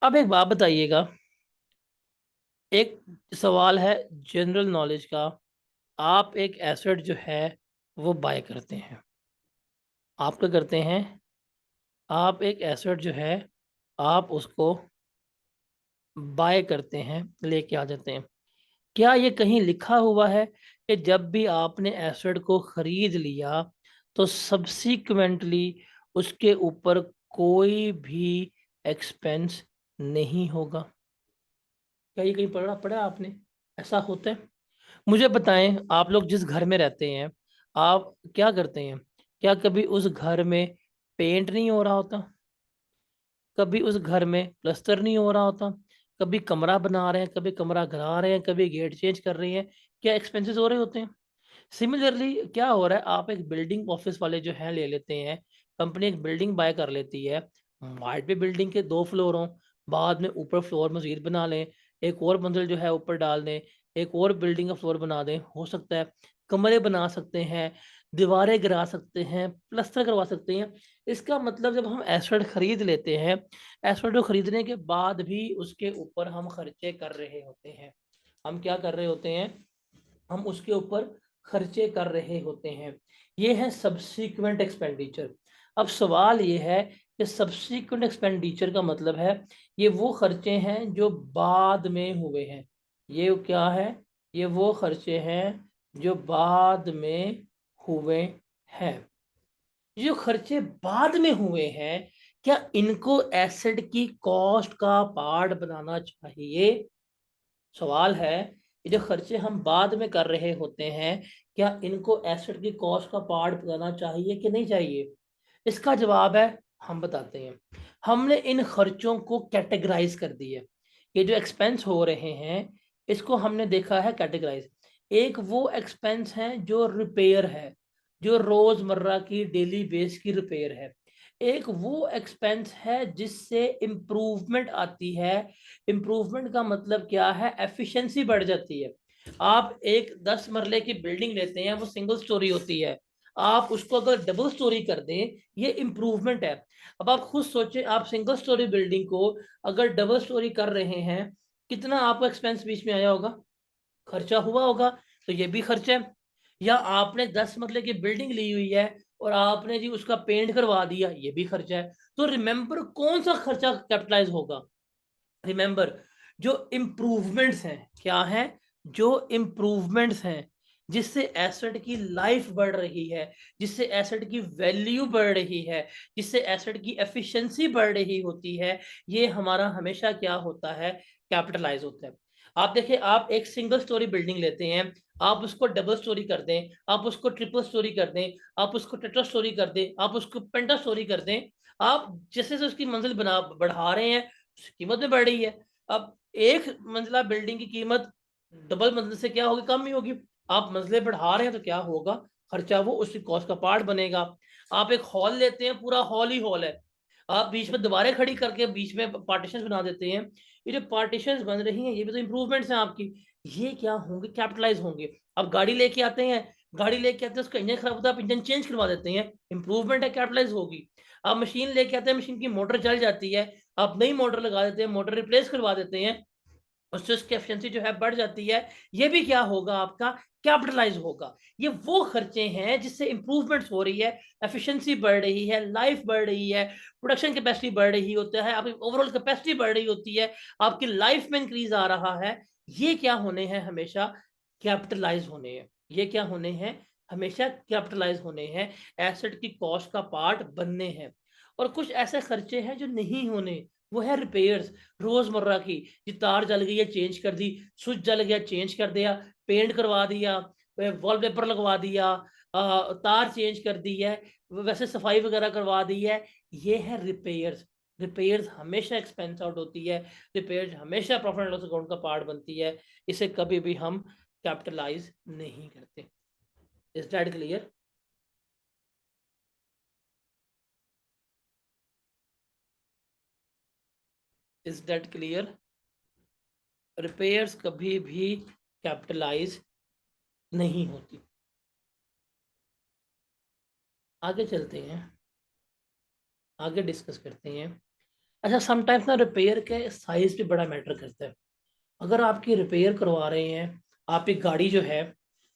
अब एक बात बताइएगा। एक सवाल है जनरल नॉलेज का। आप एक एसेट जो है वो बाय करते हैं। आप क्या करते हैं? आप एक एसेट जो है आप उसको बाय करते हैं, लेके आ जाते हैं। क्या ये कहीं लिखा हुआ है कि जब भी आपने एसेट को खरीद लिया तो सब्सीक्वेंटली उसके ऊपर कोई भी एक्सपेंस नहीं होगा? क्या ये कहीं पढ़ा पढ़ा आपने? ऐसा होता है? मुझे बताएं, आप लोग जिस घर में रहते हैं, आप क्या करते हैं? क्या कभी उस घर में पेंट नहीं हो रहा होता? कभी उस घर में प्लस्तर नहीं हो रहा होता? कभी कमरा बना रहे हैं, कभी कमरा गिरा रहे हैं, कभी गेट चेंज कर रहे हैं? क्या एक्सपेंसेस हो रहे होते हैं? सिमिलरली क्या हो रहा है, आप एक बिल्डिंग ऑफिस वाले जो है ले लेते हैं। कंपनी एक बिल्डिंग बाय कर लेती है। वाइट पे बिल्डिंग के 2 फ्लोर हों, बाद में ऊपर फ्लोर मजीद बना लें, एक और मंजिल जो है ऊपर डाल दें, एक और बिल्डिंग का फ्लोर बना दें, हो सकता है कमरे बना सकते हैं, दीवारें गिरा सकते हैं, प्लस्तर करवा सकते हैं। इसका मतलब जब हम एसेट खरीद लेते हैं, एसेट को खरीदने के बाद भी उसके ऊपर हम खर्चे कर रहे होते हैं। हम क्या कर रहे होते हैं? हम उसके ऊपर खर्चे कर रहे होते हैं। ये है सब्सीक्वेंट एक्सपेंडिचर। अब सवाल ये है कि सब्सीक्वेंट एक्सपेंडिचर का मतलब है ये वो खर्चे हैं जो बाद में हुए हैं। ये क्या है? ये वो खर्चे हैं जो बाद में हुए हैं। जो खर्चे बाद में हुए हैं, क्या इनको एसेट की कॉस्ट का पार्ट बनाना चाहिए? सवाल है, ये जो खर्चे हम बाद में कर रहे होते हैं, क्या इनको एसेट की कॉस्ट का पार्ट बनाना चाहिए कि नहीं चाहिए? इसका जवाब है, हम बताते हैं। हमने इन खर्चों को कैटेगराइज कर दिया। ये जो एक्सपेंस हो रहे हैं, इसको हमने देखा है कैटेगराइज। एक वो एक्सपेंस है जो रिपेयर है, जो रोजमर्रा की डेली बेस की रिपेयर है। एक वो एक्सपेंस है जिससे इम्प्रूवमेंट आती है। इम्प्रूवमेंट का मतलब क्या है? एफिशिएंसी बढ़ जाती है। आप एक 10 मरले की बिल्डिंग लेते हैं, वो सिंगल स्टोरी होती है। आप उसको अगर डबल स्टोरी कर दें, ये इम्प्रूवमेंट है। अब आप खुद सोचें, आप सिंगल स्टोरी बिल्डिंग को अगर डबल स्टोरी कर रहे हैं, कितना आपको एक्सपेंस बीच में आया होगा? खर्चा हुआ होगा। तो ये भी खर्चा है। या आपने 10 मरले की बिल्डिंग ली हुई है और आपने जी उसका पेंट करवा दिया, ये भी खर्चा है। तो रिमेंबर कौन सा खर्चा कैपिटलाइज होगा? रिमेंबर, जो इम्प्रूवमेंट्स हैं, क्या हैं, जो इम्प्रूवमेंट्स हैं जिससे एसेट की लाइफ बढ़ रही है, जिससे एसेट की वैल्यू बढ़ रही है, जिससे एसेट की एफिशिएंसी बढ़ रही होती है, ये हमारा हमेशा क्या होता है, कैपिटलाइज होता है। आप देखिए, आप एक सिंगल स्टोरी बिल्डिंग लेते हैं, आप उसको डबल स्टोरी कर दें, आप उसको ट्रिपल स्टोरी कर दें, आप उसको टेट्रा स्टोरी कर दें, आप उसको पेंटा स्टोरी कर दें, आप जैसे जैसे उसकी मंजिल बना बढ़ा रहे हैं, उसकी कीमत में बढ़ रही है। अब एक मंजिला बिल्डिंग की कीमत डबल मंजिल से क्या होगी, कम ही होगी। आप मंजिलें बढ़ा रहे हैं तो क्या होगा, खर्चा वो उसकी कॉस्ट का पार्ट बनेगा। आप एक हॉल लेते हैं, पूरा हॉल ही हॉल है, आप बीच में दीवारें खड़ी करके बीच में पार्टीशन बना देते हैं, ये जो पार्टीशन बन रही हैं ये भी तो इंप्रूवमेंट्स हैं आपकी, ये क्या होंगे, कैपिटलाइज होंगे। अब गाड़ी लेके आते हैं, गाड़ी लेके आते हैं, उसका इंजन खराब होता है, आप इंजन चेंज करवा देते हैं, इंप्रूवमेंट है, कैपिटलाइज होगी। आप मशीन लेके आते हैं, मशीन की मोटर जल जाती है, आप नई मोटर लगा देते हैं, मोटर रिप्लेस करवा देते हैं, उससे उसकी एफिशिएंसी जो है बढ़ जाती है, ये भी क्या होगा आपका, कैपिटलाइज होगा। ये वो खर्चे हैं जिससे इंप्रूवमेंट्स हो रही है, एफिशिएंसी बढ़ रही है, लाइफ बढ़ रही है, प्रोडक्शन कैपेसिटी बढ़ रही होता है, आपकी ओवरऑल कैपेसिटी बढ़ रही होती है, आपकी लाइफ में इंक्रीज आ रहा है। ये क्या होने हैं, हमेशा कैपिटलाइज होने हैं। ये क्या होने हैं, हमेशा कैपिटलाइज होने हैं, एसेट की कॉस्ट का पार्ट बनने हैं। और कुछ ऐसे खर्चे हैं जो नहीं होने, वो है रिपेयर्स, रोजमर्रा की। ये तार जल गई है, चेंज कर दी, स्विच जल गया, चेंज कर दिया, पेंट करवा दिया, वॉलपेपर लगवा दिया, तार चेंज कर दी है, वैसे सफाई वगैरह करवा दी है, ये है रिपेयर्स। रिपेयर्स हमेशा एक्सपेंस आउट होती है, रिपेयर्स हमेशा प्रॉफिट एंड लॉस अकाउंट का पार्ट बनती है, इसे कभी भी हम कैपिटलाइज नहीं करते। Is that clear? Is that clear? Repairs कभी भी कैपिटलाइज नहीं होती। आगे चलते हैं, आगे डिस्कस करते हैं। अच्छा, समटाइम्स ना रिपेयर के साइज पे बड़ा मैटर करता है। अगर आपकी रिपेयर करवा रहे हैं, आप एक गाड़ी जो है,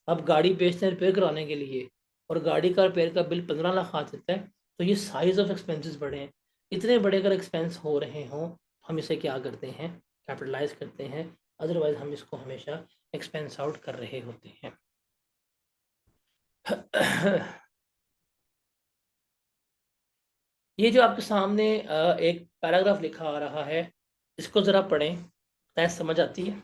आप गाड़ी बेचते हैं रिपेयर कराने के लिए, और गाड़ी का रिपेयर का बिल 15 लाख आ जाता है, तो ये साइज ऑफ एक्सपेंसेस बड़े हैं। इतने बड़े अगर एक्सपेंस हो रहे हों, हम इसे क्या करते हैं, कैपिटलाइज करते हैं, अदरवाइज हम इसको हमेशा एक्सपेंस आउट कर रहे होते हैं। ये जो आपके सामने एक पैराग्राफ लिखा आ रहा है, इसको ज़रा पढ़ें, शायद समझ आती है।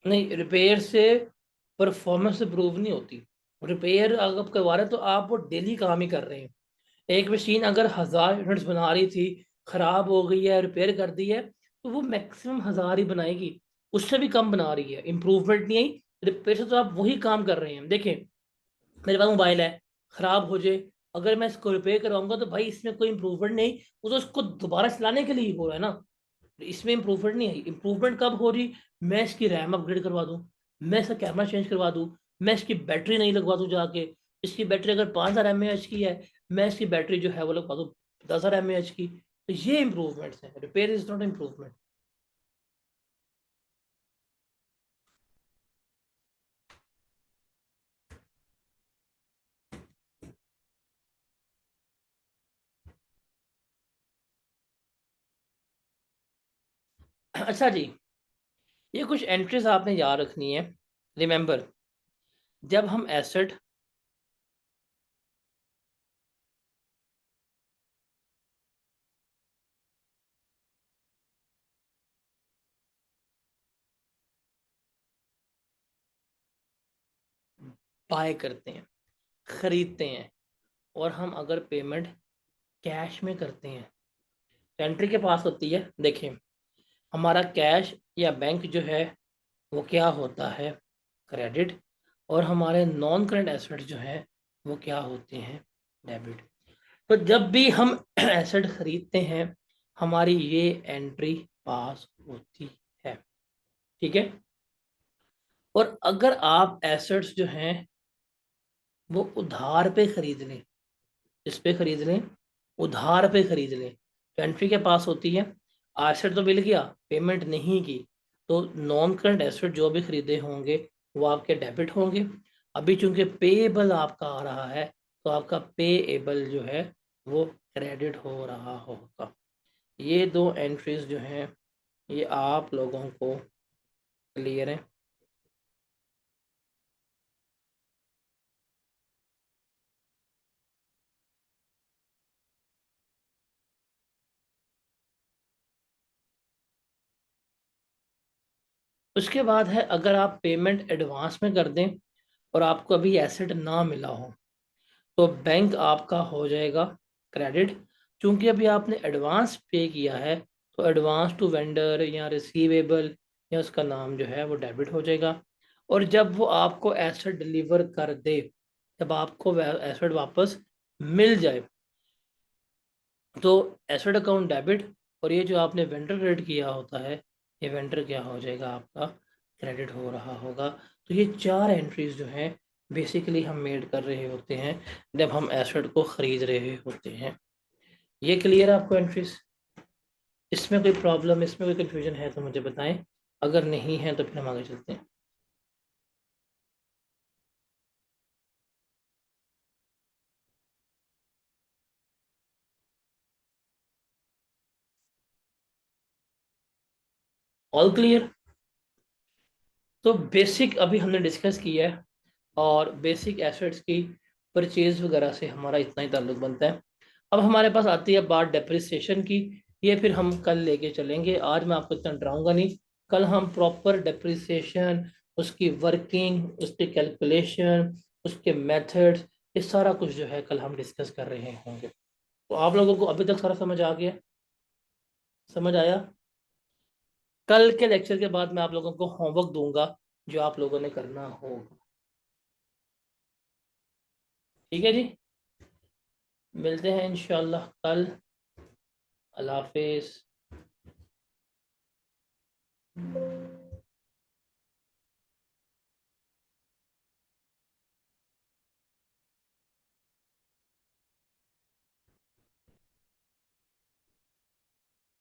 नहीं, रिपेयर से परफॉर्मेंस इंप्रूव नहीं होती। रिपेयर अगर आप करवा रहे हैं तो आप वो डेली काम ही कर रहे हैं। एक मशीन अगर 1000 यूनिट्स बना रही थी, खराब हो गई है, रिपेयर कर दी है, तो वो मैक्सिमम 1000 ही बनाएगी, उससे भी कम बना रही है, इंप्रूवमेंट नहीं आई। रिपेयर से तो आप वही काम कर रहे हैं। देखें, मेरे पास मोबाइल है, खराब हो जाए, अगर मैं इसको रिपेयर करवाऊंगा तो भाई इसमें कोई इंप्रूवमेंट नहीं, वो तो उसको दोबारा चलाने के लिए ही हो रहा है ना, इसमें इंप्रूवमेंट नहीं है। इंप्रूवमेंट कब हो रही, मैं इसकी रैम अपग्रेड करवा दूं, मैं इसका कैमरा चेंज करवा दूं, मैं इसकी बैटरी नहीं लगवा दूं जाके, इसकी बैटरी अगर 5000 mAh की है, मैं इसकी बैटरी जो है वो लगवा दूं 10,000 mAh की, तो ये इंप्रूवमेंट्स है। Repair is not improvement. अच्छा जी, ये कुछ एंट्रीज आपने याद रखनी है। रिमेंबर, जब हम एसेट बाय करते हैं, खरीदते हैं, और हम अगर पेमेंट कैश में करते हैं, तो एंट्री के पास होती है, देखें, हमारा कैश या बैंक जो है वो क्या होता है, क्रेडिट, और हमारे नॉन करंट एसेट जो है वो क्या होते हैं, डेबिट। तो जब भी हम एसेट खरीदते हैं, हमारी ये एंट्री पास होती है। ठीक है। और अगर आप एसेट्स जो हैं वो उधार पे खरीद लें, इस पे खरीद लें, उधार पे खरीद लें, तो एंट्री के पास होती है। एसेट तो मिल गया, पेमेंट नहीं की, तो नॉन करंट एसेट जो भी खरीदे होंगे वो आपके डेबिट होंगे। अभी चूंकि पेएबल आपका आ रहा है, तो आपका पेएबल जो है वो क्रेडिट हो रहा होगा। ये दो एंट्रीज जो हैं ये आप लोगों को क्लियर है। उसके बाद है, अगर आप पेमेंट एडवांस में कर दें और आपको अभी एसेट ना मिला हो, तो बैंक आपका हो जाएगा क्रेडिट। क्योंकि अभी आपने एडवांस पे किया है, तो एडवांस टू वेंडर या रिसीवेबल या उसका नाम जो है वो डेबिट हो जाएगा। और जब वो आपको एसेट डिलीवर कर दे, जब आपको एसेट वापस मिल जाए, तो एसेट अकाउंट डेबिट, और ये जो आपने वेंडर क्रेडिट किया होता है, ये वेंडर क्या हो जाएगा, आपका क्रेडिट हो रहा होगा। तो ये चार एंट्रीज जो हैं बेसिकली हम मेड कर रहे होते हैं जब हम एसेट को ख़रीद रहे होते हैं। ये क्लियर है आपको एंट्रीज? इसमें कोई प्रॉब्लम, इसमें कोई कन्फ्यूजन है तो मुझे बताएं, अगर नहीं है तो फिर हम आगे चलते हैं। All clear? तो बेसिक अभी हमने डिस्कस किया है, और बेसिक एसेट्स की परचेज वगैरह से हमारा इतना ही ताल्लुक बनता है। अब हमारे पास आती है बात डेप्रिसिएशन की। ये फिर हम कल लेके चलेंगे, आज मैं आपको इतना डराऊंगा नहीं। कल हम प्रॉपर डेप्रिसिएशन, उसकी वर्किंग, उसकी कैलकुलेशन, उसके मेथड्स, ये सारा कुछ जो है कल हम डिस्कस कर रहे होंगे। तो आप लोगों को अभी तक सारा समझ आ गया? समझ आया? कल के लेक्चर के बाद मैं आप लोगों को होमवर्क दूंगा जो आप लोगों ने करना होगा। ठीक है जी, मिलते हैं इंशाल्लाह कल। अल्लाह हाफिज़।